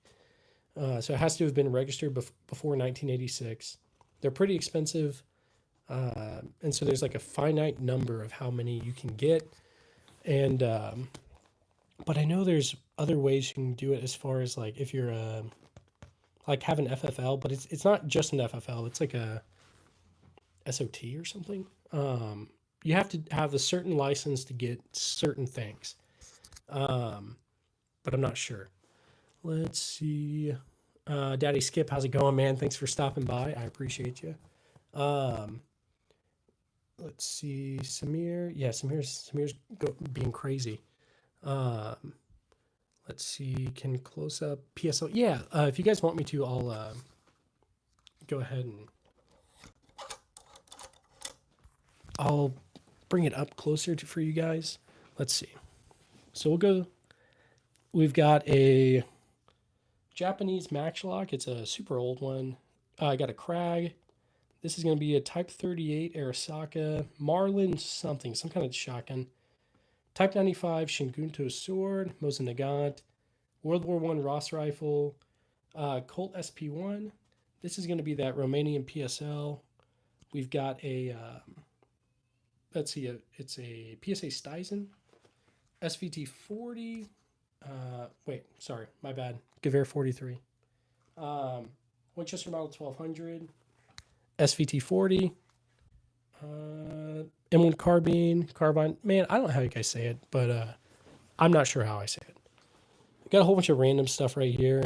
So it has to have been registered before 1986. They're pretty expensive. And so there's like a finite number of how many you can get. And, but I know there's other ways you can do it as far as like if you're like have an FFL, but it's not just an FFL. It's like a SOT or something. You have to have a certain license to get certain things. But I'm not sure. Let's see. Daddy Skip, how's it going, man? Thanks for stopping by. I appreciate you. Let's see. Samir. Yeah, Samir's being crazy. Let's see. Can close up PSO. Yeah, if you guys want me to, I'll I'll bring it up closer for you guys. Let's see. So we'll go. We've got a Japanese matchlock. It's a super old one. I got a Krag. This is going to be a Type 38 Arasaka Marlin something, some kind of shotgun. Type 95 Shingunto sword, Mosin Nagant, World War I Ross rifle, Colt SP1. This is going to be that Romanian PSL. We've got a, let's see, it's a PSA Stuyson, SVT 40. Wait, sorry, my bad. Gewehr 43. Winchester Model 1200, SVT 40, M1 carbine. Man, I don't know how you guys say it, but I'm not sure how I say it. Got a whole bunch of random stuff right here.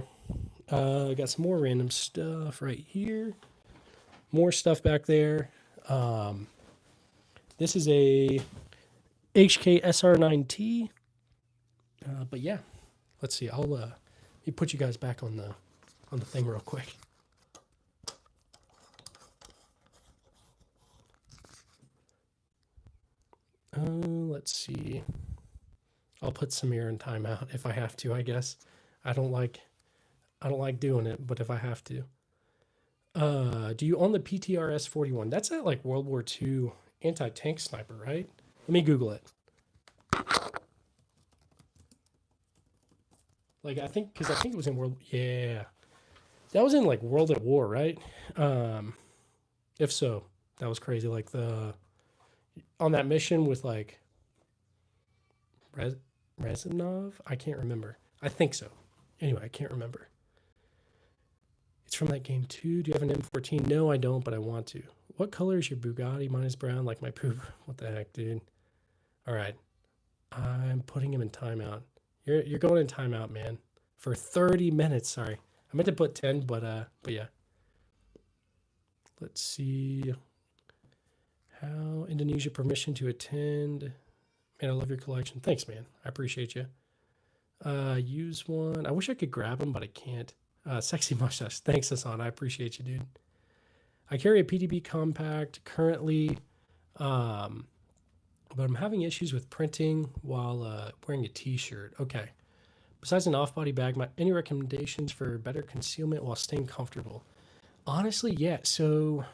Got some more random stuff right here. More stuff back there. This is a HK SR9T. But yeah, let's see. I'll let me put you guys back on the thing real quick. Let's see. I'll put Samir in timeout if I have to, I guess. I don't like doing it, but if I have to. Do you own the PTRS 41? That's that like World War II anti-tank sniper, right? Let me Google it. Like I think it was in yeah. That was in like World at War, right? If so, that was crazy. Like on that mission with like Rezanov? I can't remember. I think so. Anyway, I can't remember. It's from that game too. Do you have an M14? No, I don't, but I want to. What color is your Bugatti? Mine is brown like my poop. What the heck, dude? All right. I'm putting him in timeout. You're going in timeout, man. For 30 minutes, sorry. I meant to put 10, but yeah. Let's see. How Indonesia permission to attend. Man, I love your collection. Thanks, man. I appreciate you. Use one. I wish I could grab them, but I can't. Sexy mustache. Thanks, Hassan. I appreciate you, dude. I carry a PDB compact currently, but I'm having issues with printing while wearing a t-shirt. Okay. Besides an off-body bag, any recommendations for better concealment while staying comfortable? Honestly, yeah. So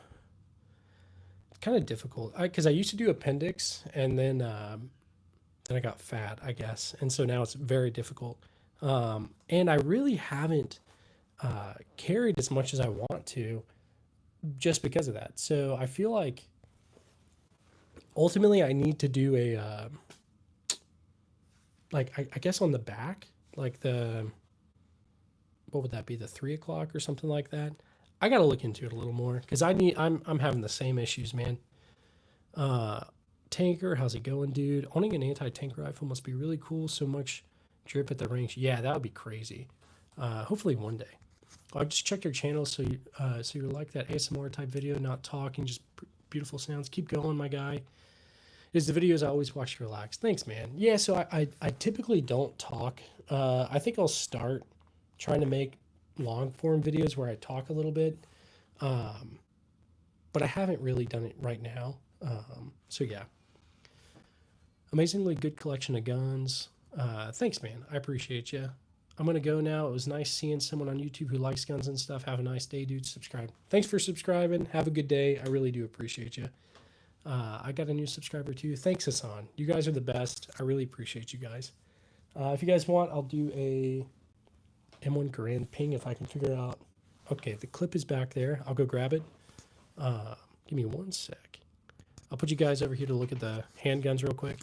it's kind of difficult because I used to do appendix, and then I got fat, I guess, and so now it's very difficult. And I really haven't carried as much as I want to, just because of that. So I feel like ultimately I need to do a like I guess on the back, like what would that be, the 3 o'clock or something like that. I got to look into it a little more because I'm having the same issues, man. Tanker, how's it going, dude? Owning an anti-tank rifle must be really cool. So much drip at the range. Yeah, that would be crazy. Hopefully one day. I just checked your channel, so you like that ASMR type video, not talking, just beautiful sounds. Keep going, my guy. Is the videos I always watch to relax. Thanks, man. Yeah, so I typically don't talk. I think I'll start trying to make long form videos where I talk a little bit, but I haven't really done it right now. So yeah. Amazingly good collection of guns. Thanks, man. I appreciate you. I'm going to go now. It was nice seeing someone on YouTube who likes guns and stuff. Have a nice day, dude. Subscribe. Thanks for subscribing. Have a good day. I really do appreciate you. I got a new subscriber too. Thanks, Hassan. You guys are the best. I really appreciate you guys. If you guys want, I'll do a M1 Garand ping if I can figure it out. Okay, the clip is back there. I'll go grab it. Give me 1 sec. I'll put you guys over here to look at the handguns real quick.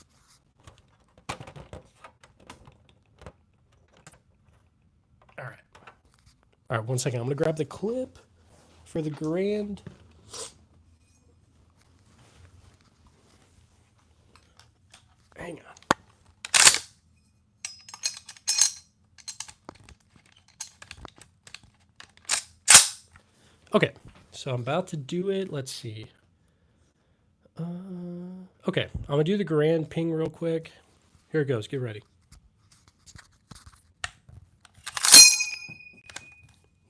All right, 1 second. I'm going to grab the clip for the Garand. Hang on. Okay, so I'm about to do it. Let's see. Okay, I'm going to do the Garand ping real quick. Here it goes. Get ready.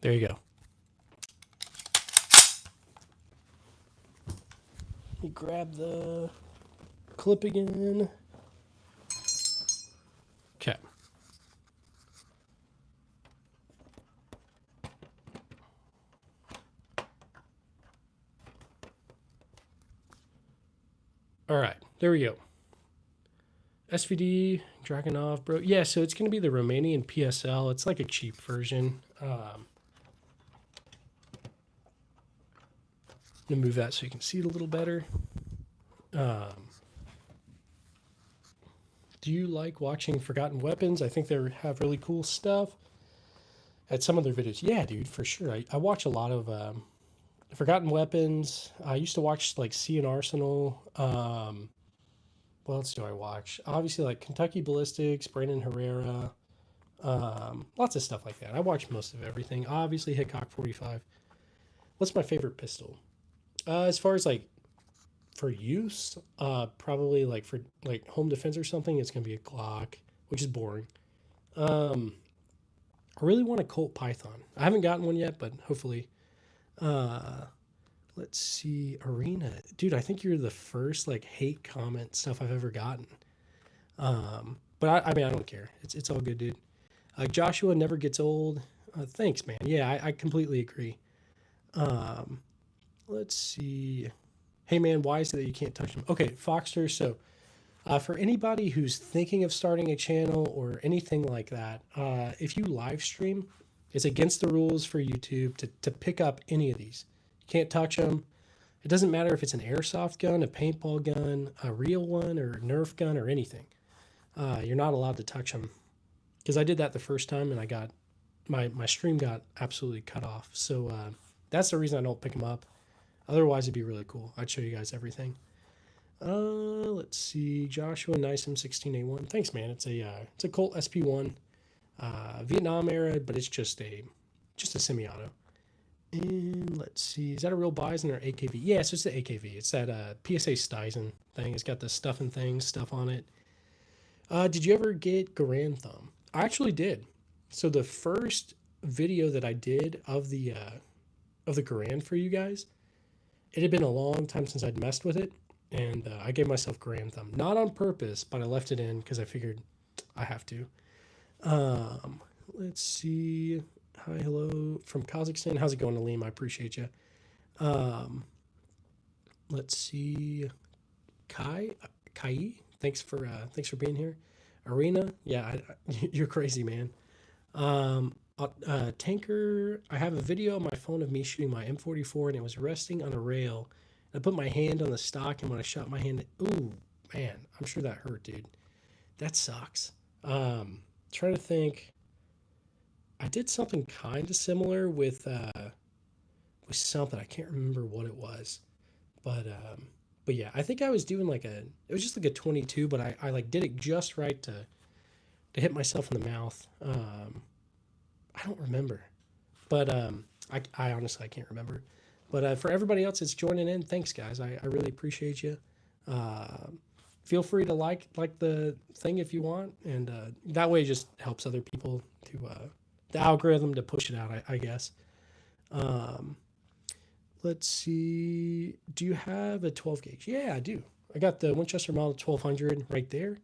There you go. Let me grab the clip again. Okay. All right, there we go. SVD, Dragunov, bro. Yeah, so it's going to be the Romanian PSL. It's like a cheap version. I'm going to move that so you can see it a little better. Do you like watching Forgotten Weapons? I think they have really cool stuff. At some of their videos. Yeah, dude, for sure. I watch a lot of Forgotten Weapons. I used to watch like Sea and Arsenal. What else do I watch? Obviously, like Kentucky Ballistics, Brandon Herrera, lots of stuff like that. I watch most of everything. Obviously, Hickok 45. What's my favorite pistol? As far as like for use, probably like for like home defense or something, it's gonna be a Glock, which is boring. I really want a Colt Python. I haven't gotten one yet, but hopefully. Let's see, Arena, dude. I think you're the first like hate comment stuff I've ever gotten. But I mean, I don't care. It's all good, dude. Joshua never gets old. Thanks, man. Yeah, I completely agree. Let's see. Hey, man, why is it that you can't touch them? Okay, Foxter. So, for anybody who's thinking of starting a channel or anything like that, if you live stream, it's against the rules for YouTube to pick up any of these. You can't touch them. It doesn't matter if it's an airsoft gun, a paintball gun, a real one, or a Nerf gun, or anything. You're not allowed to touch them. Because I did that the first time, and I got my stream got absolutely cut off. So that's the reason I don't pick them up. Otherwise, it'd be really cool. I'd show you guys everything. Let's see, Joshua, nice M16A1. Thanks, man. It's a Colt SP1, Vietnam era, but it's just a semi-auto. And let's see, is that a real Bison or AKV? Yeah, so it's the AKV. It's that PSA Stizen thing. It's got the stuff on it. Did you ever get Garand thumb? I actually did. So the first video that I did of the Garand for you guys, it had been a long time since I'd messed with it, and I gave myself Garand thumb. Not on purpose, but I left it in because I figured I have to. Let's see. Hi, hello from Kazakhstan. How's it going, Aleem? I appreciate you. Let's see. Kai, thanks for being here. Arena, yeah, you're crazy, man. Tanker, I have a video on my phone of me shooting my M44, and it was resting on a rail. I put my hand on the stock, and when I shot my hand, ooh, man, I'm sure that hurt, dude. That sucks. Trying to think. I did something kind of similar with something. I can't remember what it was, but yeah, I think I was doing it was just like a 22, but I like did it just right to hit myself in the mouth. I don't remember, but I honestly I can't remember. But for everybody else that's joining in, thanks guys. I really appreciate you. Feel free to like the thing if you want, and that way it just helps other people to the algorithm to push it out, I guess. Let's see. Do you have a 12 gauge? Yeah, I do. I got the Winchester Model 1200 right there.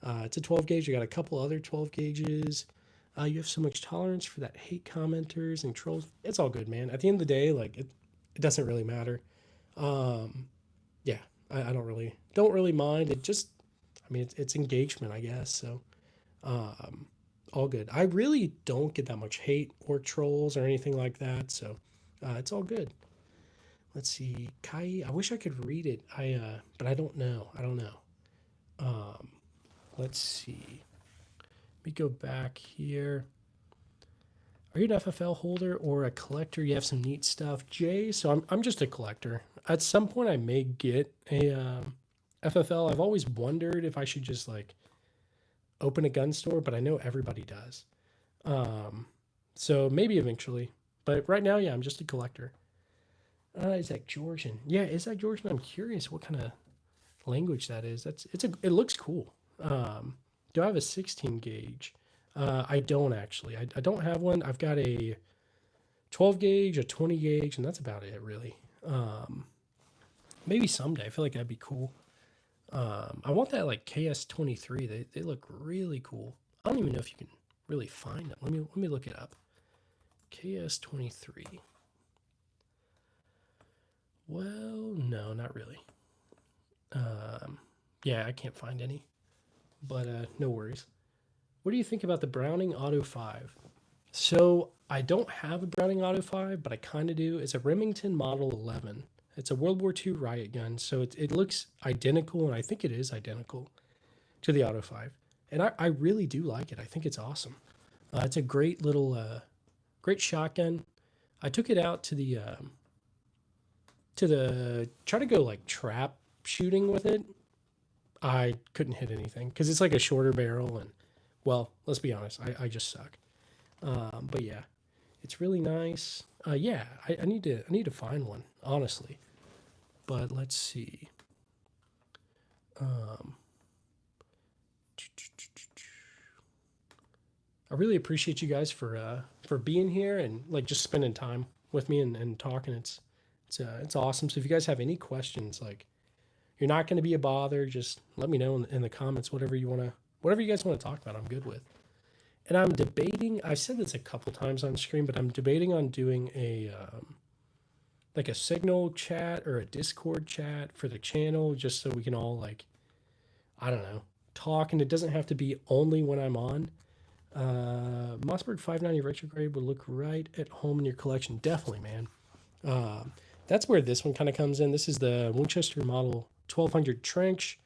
It's a 12 gauge. I got a couple other 12 gauges. You have so much tolerance for that hate commenters and trolls. It's all good, man. At the end of the day, like it doesn't really matter. Yeah, I don't really mind. It just, I mean, it's engagement, I guess. So, all good. I really don't get that much hate or trolls or anything like that. So, it's all good. Let's see, Kai. I wish I could read it. But I don't know. Let's see. Let me go back here. Are you an FFL holder or a collector? You have some neat stuff, Jay. So I'm just a collector. At some point, I may get a FFL. I've always wondered if I should just like open a gun store, but I know everybody does. So maybe eventually. But right now, yeah, I'm just a collector. Is that Georgian? Yeah, is that Georgian? I'm curious what kind of language that is. It looks cool. Do I have a 16 gauge? I don't actually. I don't have one. I've got a 12 gauge, a 20 gauge, and that's about it, really. Maybe someday. I feel like that'd be cool. I want that like KS23. They look really cool. I don't even know if you can really find it. Let me look it up. KS23. Well, no, not really. Yeah, I can't find any, but no worries. What do you think about the Browning Auto 5? So I don't have a Browning Auto 5, but I kind of do. It's a Remington Model 11. It's a World War II riot gun, so it looks identical, and I think it is identical to the Auto 5. And I really do like it. I think it's awesome. It's a great little, great shotgun. I took it out to try to go like trap shooting with it. I couldn't hit anything because it's like a shorter barrel, and well, let's be honest, I just suck. But yeah, it's really nice. Yeah, I need to find one honestly, but let's see. I really appreciate you guys for being here and like just spending time with me and talking. It's awesome. So if you guys have any questions, like you're not going to be a bother, just let me know in the comments. Whatever you guys want to talk about, I'm good with. And I'm debating. I've said this a couple times on screen, but I'm debating on doing a like a Signal chat or a Discord chat for the channel, just so we can all like, I don't know, talk, and it doesn't have to be only when I'm on. Mossberg 590 retrograde would look right at home in your collection. Definitely, man. That's where this one kind of comes in. This is the Winchester Model 1200 Trench.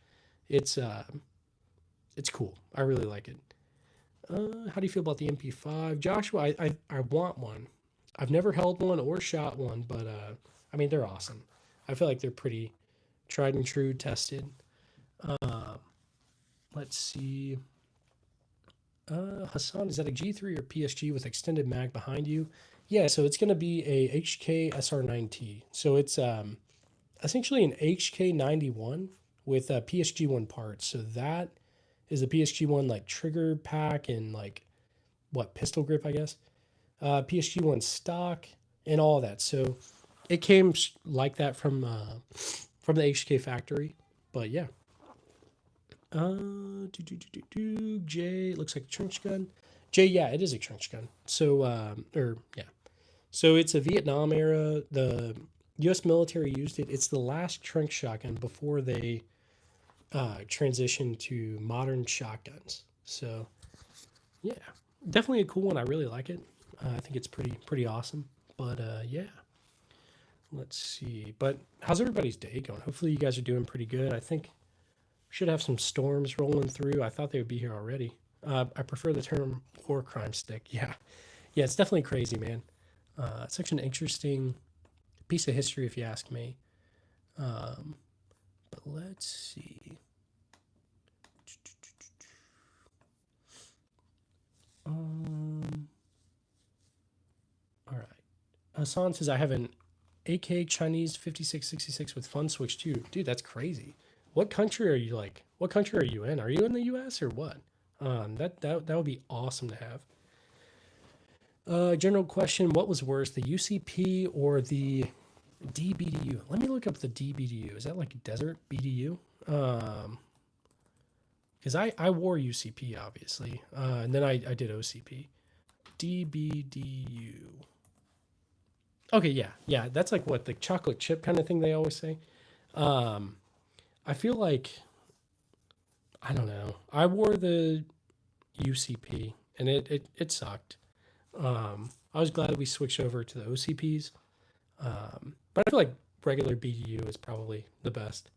It's cool. I really like it. How do you feel about the MP5? Joshua, I want one. I've never held one or shot one, but I mean, they're awesome. I feel like they're pretty tried and true, tested. Let's see. Hassan, is that a G3 or PSG with extended mag behind you? Yeah, so it's going to be a HK SR9T. So it's essentially an HK91 with PSG1 parts. So that is the PSG1 like trigger pack and like what pistol grip, I guess. PSG1 stock and all that. So it came like that from the HK factory. But yeah. J looks like a trench gun. J, yeah, it is a trench gun. So yeah. So it's a Vietnam era. The U.S. military used it. It's the last trench shotgun before they transitioned to modern shotguns. So yeah, definitely a cool one. I really like it. I think it's pretty awesome. But yeah, let's see. But how's everybody's day going? Hopefully you guys are doing pretty good. I think should have some storms rolling through. I thought they would be here already. I prefer the term war crime stick. Yeah, it's definitely crazy, man. It's such an interesting piece of history, if you ask me. But let's see. All right. Hassan says I have an AK Chinese 5666 with fun switch too. Dude, that's crazy. What country are you like? What country are you in? Are you in the U.S. or what? That would be awesome to have. General question: what was worse, the UCP or the DBDU? Let me look up the DBDU. Is that like Desert BDU? Because I wore UCP obviously, and then I did OCP. DBDU. Okay, yeah. That's like what the chocolate chip kind of thing they always say. I feel like, I don't know. I wore the UCP and it sucked. I was glad we switched over to the OCPs. But I feel like regular BDU is probably the best.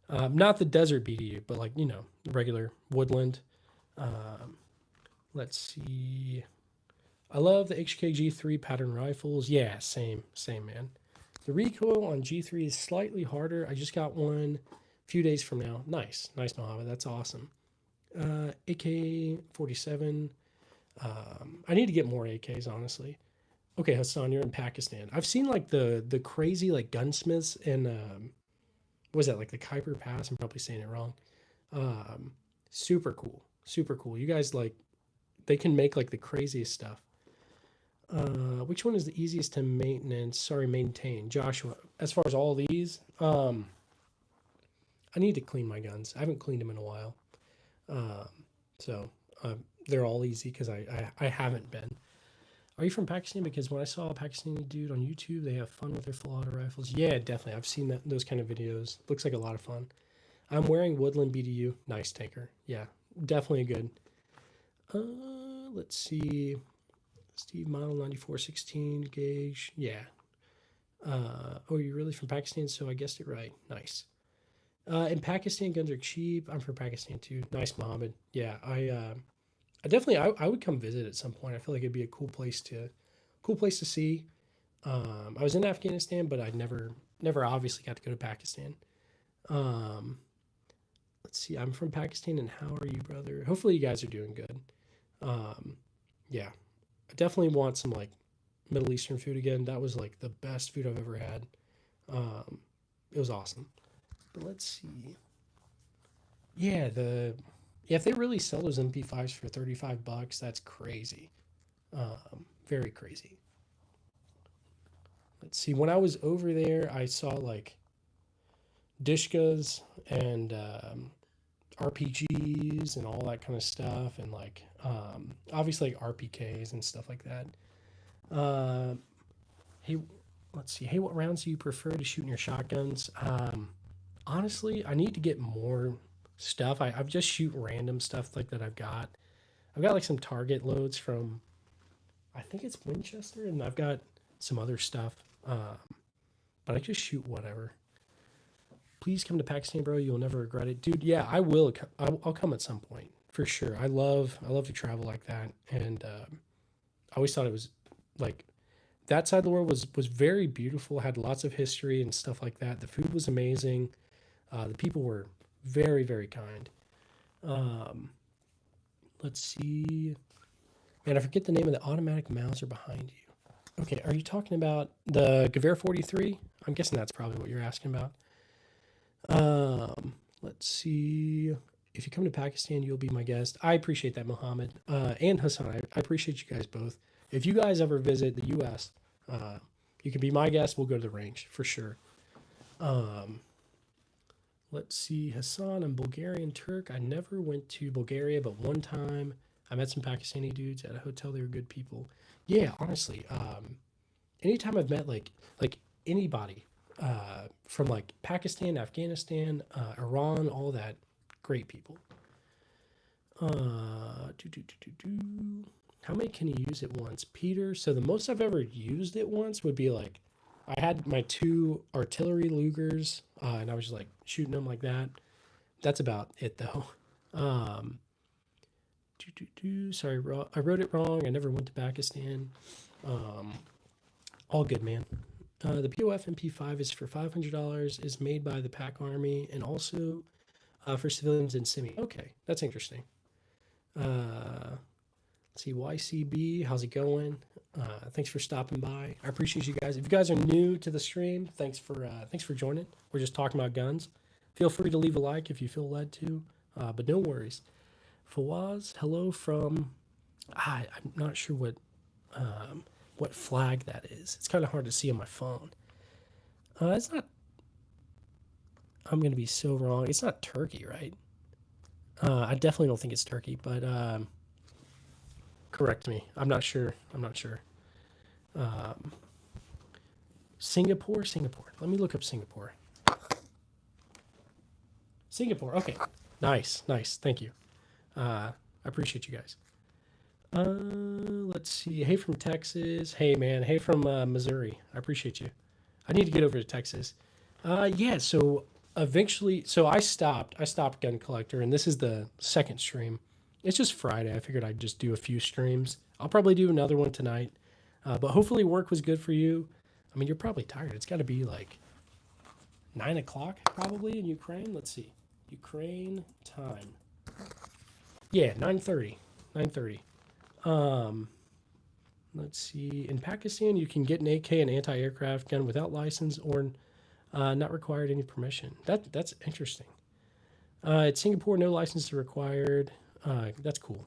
Not the desert BDU, but like, regular woodland. Let's see. I love the HKG3 pattern rifles. Yeah, same, man. The recoil on G3 is slightly harder. I just got one a few days from now. Nice, Mohammed. That's awesome. AK-47. I need to get more AKs, honestly. Okay, Hassan, you're in Pakistan. I've seen like the crazy like gunsmiths in what was that, like the Khyber Pass? I'm probably saying it wrong. Super cool. You guys like, they can make like the craziest stuff. Which one is the easiest to maintain? Joshua, as far as all these, I I need to clean my guns. I haven't cleaned them in a while. Um, so they're all easy because I haven't been. Are you from Pakistan? Because when I saw a Pakistani dude on YouTube, they have fun with their full auto rifles. Yeah, definitely. I've seen those kind of videos. Looks like a lot of fun. I'm wearing Woodland BDU. Nice tanker. Yeah, definitely good. Let's see. Steve model 9416 gauge. Yeah. Oh, you're really from Pakistan? So I guessed it right. Nice. In Pakistan, guns are cheap. I'm from Pakistan too. Nice, Mohammed. Yeah, I definitely, I would come visit at some point. I feel like it'd be a cool place to see. I was in Afghanistan, but I never obviously got to go to Pakistan. Um, let's see. I'm from Pakistan, and how are you, brother? Hopefully, you guys are doing good. Um, yeah, I definitely want some like Middle Eastern food again. That was like the best food I've ever had. Um, it was awesome. But let's see. Yeah, if they really sell those MP5s for $35, that's crazy. Very crazy. Let's see. When I was over there, I saw like Dishkas and RPGs and all that kind of stuff, and like obviously like RPKs and stuff like that. Uh, hey, let's see. Hey, what rounds do you prefer to shoot in your shotguns? Honestly, I need to get more stuff. I've just shoot random stuff like that I've got like some target loads from, I think it's Winchester, and I've got some other stuff. But I just shoot whatever. Please come to Pakistan, bro. You'll never regret it, dude. Yeah, I will. I'll come at some point for sure. I love to travel like that, and I always thought it was like that side of the world was very beautiful. Had lots of history and stuff like that. The food was amazing. The people were very kind. Um, let's see. Man, I forget the name of the automatic Mauser behind you. Okay, are you talking about the Gewehr 43? I'm guessing that's probably what you're asking about. Let's see. If you come to Pakistan, you'll be my guest. I appreciate that, Mohammed. And Hassan. I appreciate you guys both. If you guys ever visit the U.S., you can be my guest. We'll go to the range for sure. Um, let's see. Hassan, I'm Bulgarian Turk. I never went to Bulgaria, but one time I met some Pakistani dudes at a hotel. They were good people. Yeah, honestly. Anytime I've met like anybody from like Pakistan, Afghanistan, Iran, all that, great people. How many can you use at once, Peter? So the most I've ever used at once would be like I had my two artillery Lugers, and I was just like shooting them like that. That's about it though. Um, Sorry, I wrote it wrong. I never went to Pakistan. Um, all good, man. The POF MP5 is for $500. Is made by the Pac Army and also for civilians in Simi. Okay, that's interesting. Let's see, YCB, how's it going? Thanks for stopping by. I appreciate you guys. If you guys are new to the stream, thanks for joining. We're just talking about guns. Feel free to leave a like if you feel led to, but no worries. Fawaz, hello from. I'm not sure what flag that is. It's kind of hard to see on my phone. It's not. I'm gonna be so wrong. It's not Turkey, right? I definitely don't think it's Turkey, but correct me. I'm not sure. Um, Singapore. Let me look up Singapore. Singapore. Okay. Nice. Thank you. I appreciate you guys. Let's see. Hey from Texas. Hey man. Hey from Missouri. I appreciate you. I need to get over to Texas. Yeah. So eventually, I stopped Gun Collector, and this is the second stream. It's just Friday. I figured I'd just do a few streams. I'll probably do another one tonight. But hopefully work was good for you. I mean, you're probably tired. It's got to be like 9 o'clock probably in Ukraine. Let's see. Ukraine time. Yeah, 9:30. 9:30. Let's see. In Pakistan, you can get an AK, an anti-aircraft gun without license or not required any permission. That's interesting. At Singapore, no license is required. That's cool.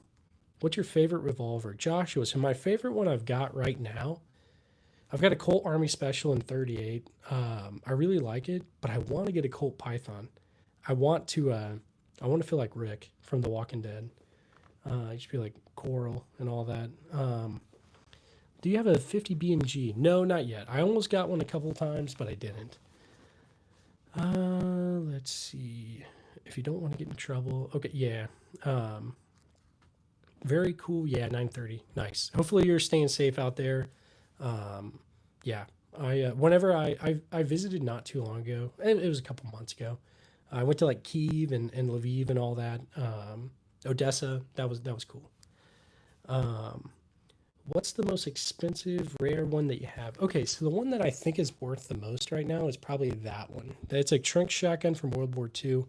What's your favorite revolver? Joshua. So my favorite one I've got right now, I've got a Colt Army Special in 38. I really like it, but I want to get a Colt Python. I want to feel like Rick from The Walking Dead. I just be like Coral and all that. Do you have a 50 BMG? No, not yet. I almost got one a couple of times, but I didn't. Let's see. If you don't want to get in trouble. Okay, yeah. Very cool. Yeah, 930. Nice. Hopefully you're staying safe out there. Yeah. Whenever I visited not too long ago, it was a couple months ago. I went to like Kyiv and Lviv and all that. Odessa. That was cool. What's the most expensive rare one that you have? Okay, so the one that I think is worth the most right now is probably that one. It's a Trink shotgun from World War II.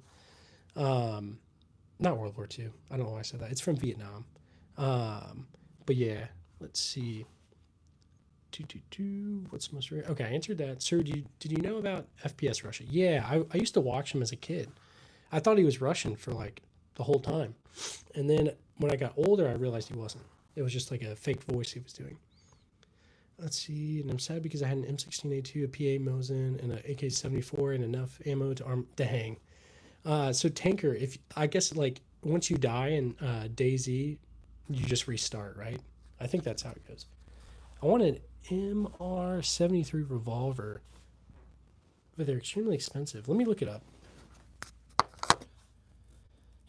Not World War II. I don't know why I said that. It's from Vietnam. But yeah, let's see. What's the most rare? Okay, I answered that. Sir, did you know about FPS Russia? Yeah, I used to watch him as a kid. I thought he was Russian for like the whole time. And then when I got older, I realized he wasn't. It was just like a fake voice he was doing. Let's see. And I'm sad because I had an M16A2, a PA Mosin, and an AK-74 and enough ammo to hang. So Tanker, I guess like once you die in DayZ, you just restart, right? I think that's how it goes. I want an MR73 revolver, but they're extremely expensive. Let me look it up.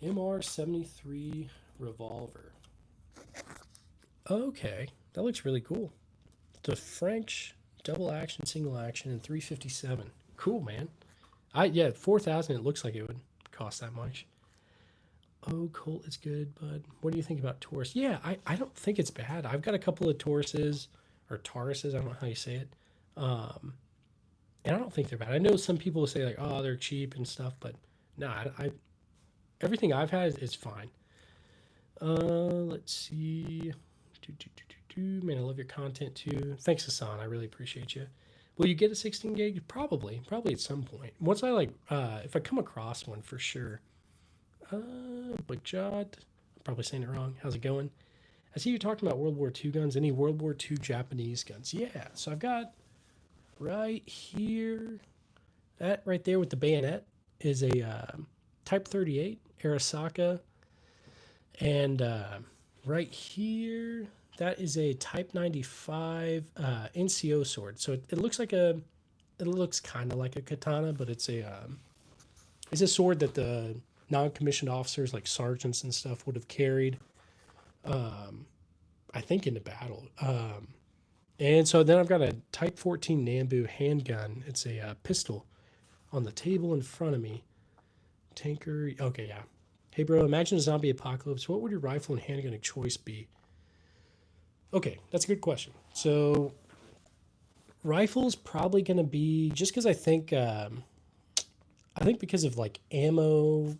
MR73 revolver. Okay, that looks really cool. The French double action, single action, and 357. Cool, man. 4,000. It looks like it would cost that much. Oh, Colt is good, but what do you think about Taurus? Yeah, I don't think it's bad. I've got a couple of Tauruses, or Tauruses, I don't know how you say it. And I don't think they're bad. I know some people say like, oh, they're cheap and stuff, but no, everything I've had is fine. Let's see. Man, I love your content too. Thanks, Hassan. I really appreciate you. Will you get a 16 gig? Probably at some point. Once I if I come across one for sure. Bajad, I'm probably saying it wrong. How's it going? I see you talking about World War II guns. Any World War II Japanese guns? Yeah. So I've got right here, that right there with the bayonet is a Type 38 Arasaka, and right here that is a Type 95 NCO sword. So it looks like it looks kind of like a katana, but it's a sword that the non-commissioned officers like sergeants and stuff would have carried, I think, into battle. And so then I've got a Type 14 Nambu handgun. It's a pistol on the table in front of me. Tanker. Okay, yeah. Hey, bro, imagine a zombie apocalypse. What would your rifle and handgun of choice be? Okay, that's a good question. So rifle's probably going to be, just because I think because of like ammo,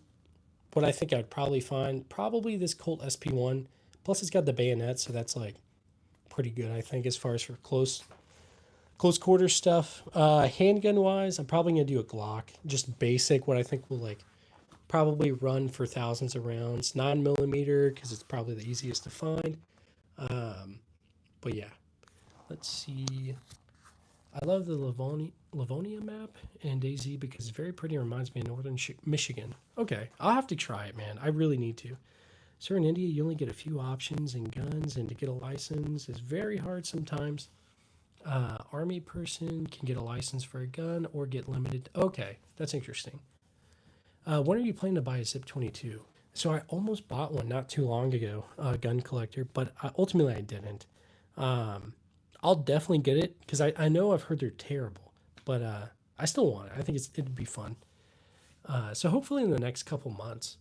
what I think I'd probably find, probably this Colt SP1. Plus it's got the bayonet, so that's like pretty good, I think, as far as for close quarter stuff. Handgun wise, I'm probably going to do a Glock, just basic, what I think will like probably run for thousands of rounds. 9mm, because it's probably the easiest to find. But yeah, let's see. I love the Livonia map and DayZ because it's very pretty and reminds me of northern Michigan. Okay, I'll have to try it, man. I really need to. Sir, in India, you only get a few options in guns, and to get a license is very hard sometimes. Army person can get a license for a gun or get limited. Okay, that's interesting. When are you planning to buy a Zip 22? So I almost bought one not too long ago, gun collector, but ultimately I didn't. I'll definitely get it because I know I've heard they're terrible, but I still want it. I think it'd be fun. So hopefully in the next couple months,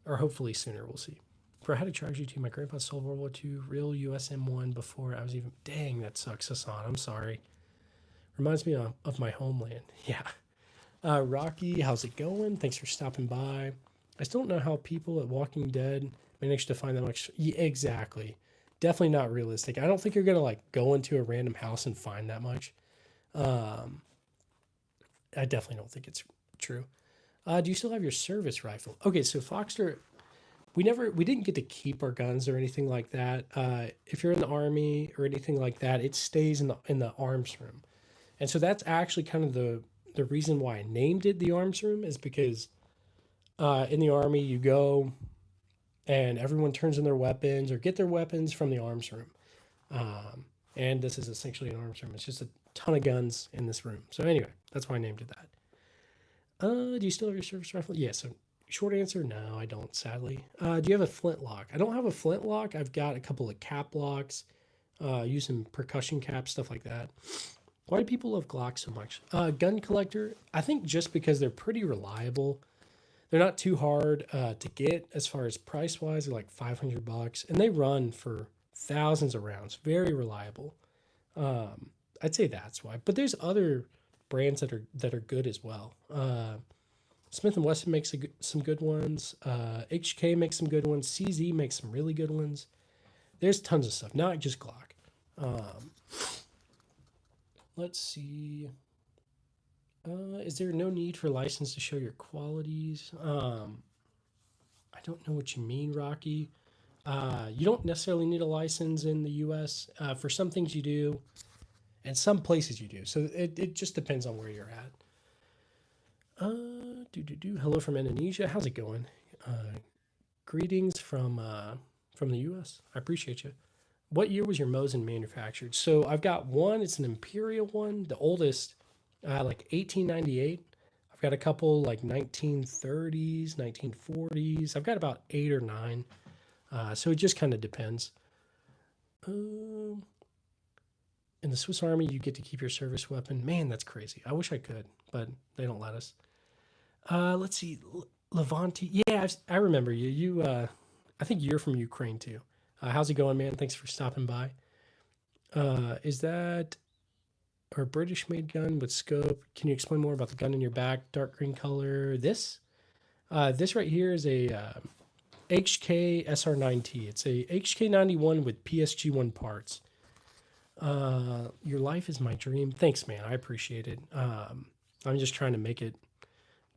or hopefully sooner, we'll see. For how to charge you to, my grandpa sold World War II real US M1 before I was even. Dang, that sucks, Hassan. I'm sorry. Reminds me of my homeland. Yeah. Rocky, how's it going? Thanks for stopping by. I still don't know how people at Walking Dead manage to find that much. Yeah, exactly. Definitely not realistic. I don't think you're gonna like go into a random house and find that much. I definitely don't think it's true. Do you still have your service rifle? Okay, so Foxter, we didn't get to keep our guns or anything like that. If you're in the Army or anything like that, it stays in the arms room, and so that's actually kind of the reason why I named it the arms room, is because In the Army, you go and everyone turns in their weapons or get their weapons from the arms room. Um, and this is essentially an arms room. It's just a ton of guns in this room. So anyway, that's why I named it that. Do you still have your service rifle? Yeah. So short answer, no, I don't. Sadly. Do you have a flintlock? I don't have a flintlock. I've got a couple of cap locks. Using percussion caps, stuff like that. Why do people love Glock so much? Gun collector. I think just because they're pretty reliable. They're not too hard to get as far as price wise. They're like $500, and they run for thousands of rounds. Very reliable. I'd say that's why. But there's other brands that are good as well. Smith and Wesson makes some good ones. HK makes some good ones. CZ makes some really good ones. There's tons of stuff, not just Glock. Let's see. Is there no need for license to show your qualities? I don't know what you mean, Rocky. You don't necessarily need a license in the U.S. For some things you do, and some places you do. So it just depends on where you're at. Hello from Indonesia. How's it going? Greetings from the U.S. I appreciate you. What year was your Mosin manufactured? So I've got one. It's an Imperial one, the oldest, like 1898. I've got a couple like 1930s, 1940s. I've got about 8 or 9. So it just kind of depends. In the Swiss Army, you get to keep your service weapon. Man, that's crazy. I wish I could, but they don't let us. Let's see. Levante. Yeah, I remember you. I think you're from Ukraine too. How's it going, man? Thanks for stopping by. Is that a British-made gun with scope? Can you explain more about the gun in your back? Dark green color. This right here is a HK SR9T. It's a HK91 with PSG1 parts. Your life is my dream. Thanks, man. I appreciate it. I'm just trying to make it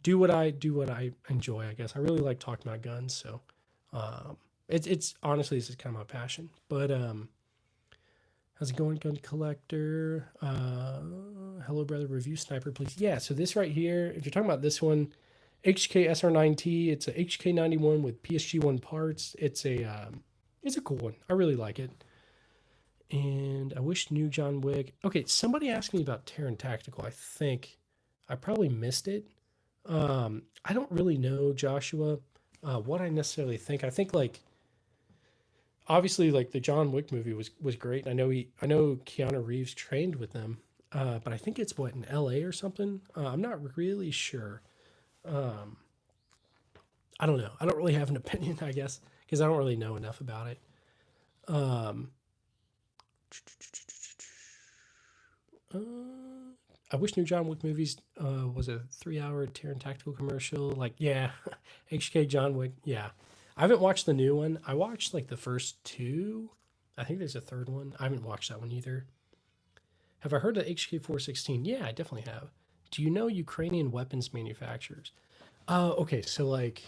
do what I enjoy. I guess I really like talking about guns, so it's honestly this is kind of my passion. But how's it going, gun collector? Hello, brother. Review sniper, please. Yeah. So this right here, if you're talking about this one, HK SR9T. It's a HK91 with PSG1 parts. It's a cool one. I really like it. And I wish new John Wick. Okay, somebody asked me about Terran Tactical. I think I probably missed it. I don't really know, Joshua, what I necessarily think. I think like obviously like the John Wick movie was great. I know Keanu Reeves trained with them, but I think it's what in L.A. or something. I'm not really sure. I don't know. I don't really have an opinion, I guess, because I don't really know enough about it. I wish new John Wick movies was a 3-hour Terran Tactical commercial. Like, yeah, HK John Wick. Yeah, I haven't watched the new one. I watched like the first 2. I think there's a third one. I haven't watched that one either. Have I heard of HK 416? Yeah, I definitely have. Do you know Ukrainian weapons manufacturers? Okay, so like,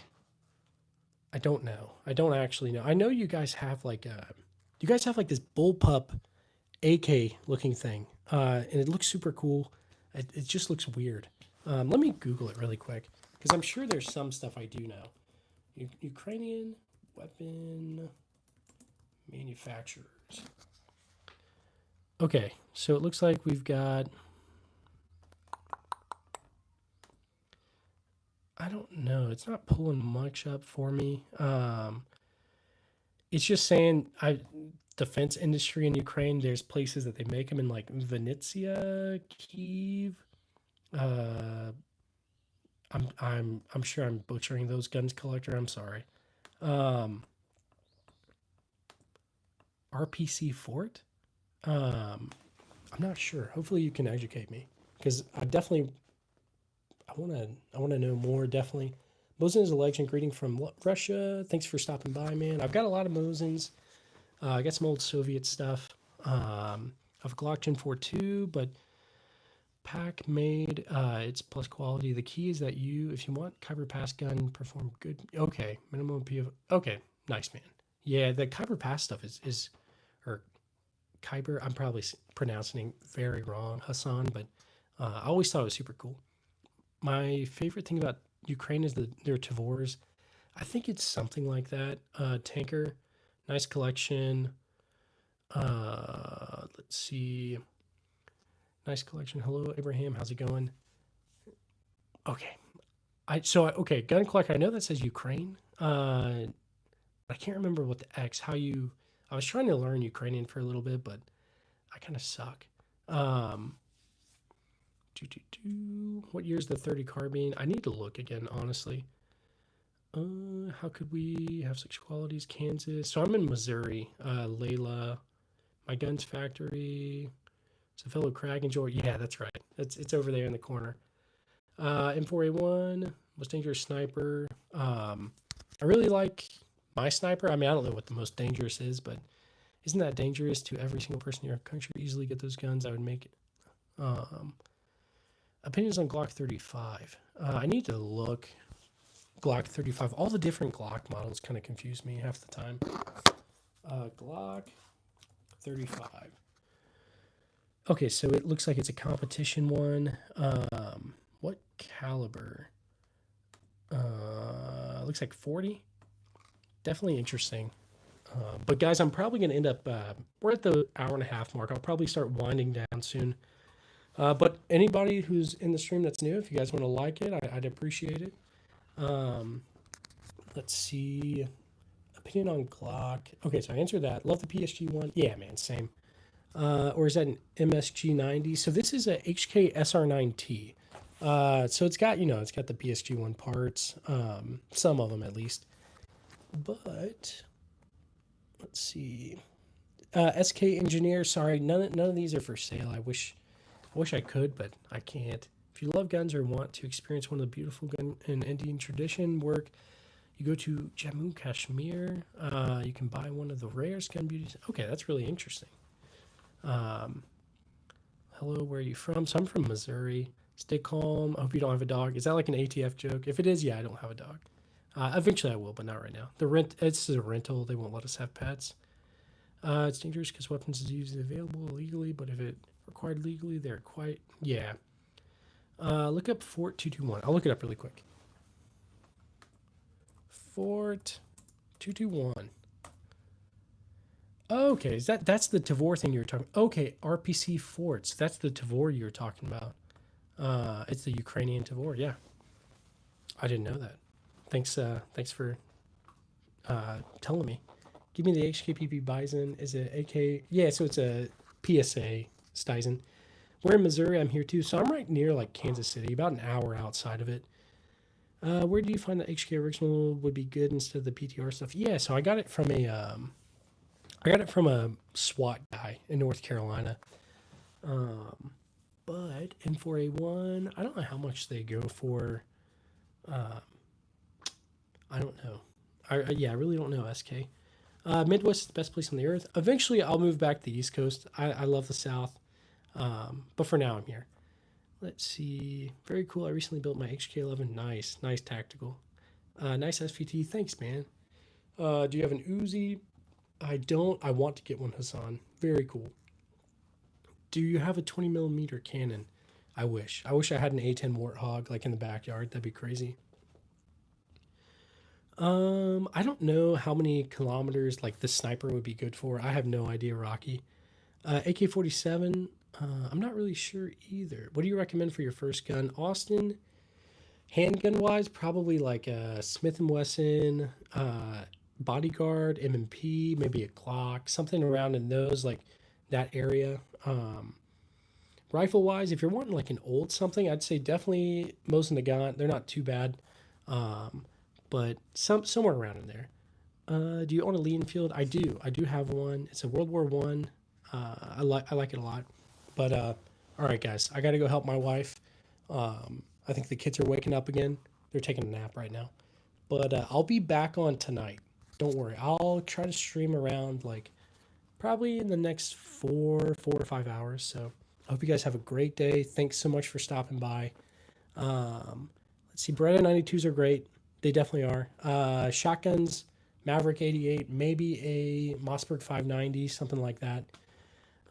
I don't know. I don't actually know. I know you guys have like this bullpup AK looking thing, and it looks super cool. It just looks weird. Let me Google it really quick because I'm sure there's some stuff I do know. Ukrainian weapon manufacturers. Okay, so it looks like we've got. I don't know. It's not pulling much up for me. It's just saying defense industry in Ukraine. There's places that they make them in like Vinnytsia, Kyiv. Uh, I'm sure I'm butchering those guns collector. I'm sorry. RPC Fort. I'm not sure. Hopefully you can educate me because I want to know more. Definitely. Mosin is a legend. Greeting from Russia. Thanks for stopping by, man. I've got a lot of Mosins. I got some old Soviet stuff. I've Glock Gen 4 too, but pack made. It's plus quality. The key is that if you want Kyber Pass gun, perform good. Okay, minimum PF. Okay, nice, man. Yeah, the Kyber Pass stuff is or Kyber. I'm probably pronouncing it very wrong, Hassan, but I always thought it was super cool. My favorite thing about Ukraine is their Tavors. I think it's something like that. Tanker, nice collection. Let's see. Nice collection. Hello, Abraham. How's it going? Okay. Okay, gun collector. I know that says Ukraine. I can't remember what the X, how you, I was trying to learn Ukrainian for a little bit, but I kind of suck. Um, what year's the 30 carbine? I need to look again, honestly. How could we have such qualities? Kansas. So I'm in Missouri. Layla. My Guns Factory. It's a fellow Crag and Joy. Yeah, that's right. It's over there in the corner. M4A1. Most dangerous sniper. I really like my sniper. I mean, I don't know what the most dangerous is, but isn't that dangerous to every single person in your country? Easily get those guns. I would make it. Opinions on Glock 35. I need to look. Glock 35. All the different Glock models kind of confuse me half the time. Glock 35. Okay, so it looks like it's a competition one. What caliber? Looks like 40. Definitely interesting. But guys, I'm probably going to end up, we're at the hour and a half mark. I'll probably start winding down soon. But anybody who's in the stream that's new, if you guys want to like it, I'd appreciate it. Let's see. Opinion on Glock. Okay, so I answered that. Love the PSG one. Yeah, man, same. Or is that an MSG 90? So this is a HK SR9T. So it's got, it's got the PSG one parts. Some of them at least. But let's see. SK Engineer. Sorry, none of these are for sale. I wish I could, but I can't. If you love guns or want to experience one of the beautiful gun and Indian tradition work, you go to Jammu Kashmir. You can buy one of the rarest gun beauties. Okay, that's really interesting. Hello, where are you from? So I'm from Missouri. Stay calm. I hope you don't have a dog. Is that like an ATF joke? If it is, yeah, I don't have a dog. Eventually I will, but not right now. It's a rental. They won't let us have pets. It's dangerous because weapons is usually available illegally, but if it required legally, they're quite, yeah. Look up Fort 221. I'll look it up really quick. Fort 221. Okay, that's the Tavor thing you were talking about. Okay, RPC forts. That's the Tavor you were talking about. It's the Ukrainian Tavor, yeah. I didn't know that. Thanks for telling me. Give me the HKPP Bison. Is it AK? Yeah, so it's a PSA Stizen. We're in Missouri. I'm here too. So I'm right near like Kansas City, about an hour outside of it. Where do you find the HK original would be good instead of the PTR stuff? Yeah, so I got it from a SWAT guy in North Carolina. But M4A1, I don't know how much they go for. I don't know. I really don't know, SK. Midwest is the best place on the earth. Eventually, I'll move back to the East Coast. I love the South. But for now, I'm here. Let's see. Very cool. I recently built my HK11. Nice tactical. Nice SVT. Thanks, man. Do you have an Uzi? I don't. I want to get one, Hassan. Very cool. Do you have a 20 millimeter cannon? I wish. I had an A10 Warthog like in the backyard. That'd be crazy. I don't know how many kilometers like this sniper would be good for. I have no idea, Rocky. AK-47, I'm not really sure either. What do you recommend for your first gun? Austin, handgun-wise, probably like a Smith & Wesson, Bodyguard, M&P, maybe a Glock, something around in those, like that area. Rifle-wise, if you're wanting like an old something, I'd say definitely Mosin Nagant. They're not too bad. But somewhere around in there. Do you own a Lee Enfield? I do. I do have one. It's a World War One. I like it a lot. But all right, guys, I got to go help my wife. I think the kids are waking up again. They're taking a nap right now. But I'll be back on tonight. Don't worry. I'll try to stream around like probably in the next 4 or 5 hours. So I hope you guys have a great day. Thanks so much for stopping by. Let's see. Beretta 92s are great. They definitely are. Shotguns, Maverick 88, maybe a Mossberg 590, something like that.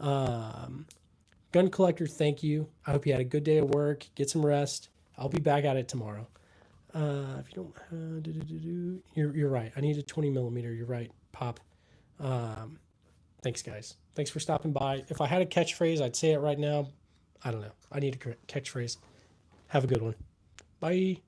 Gun collector, thank you. I hope you had a good day at work. Get some rest. I'll be back at it tomorrow. If you don't, you're right. I need a 20 millimeter. You're right, Pop. Thanks, guys. Thanks for stopping by. If I had a catchphrase, I'd say it right now. I don't know. I need a catchphrase. Have a good one. Bye.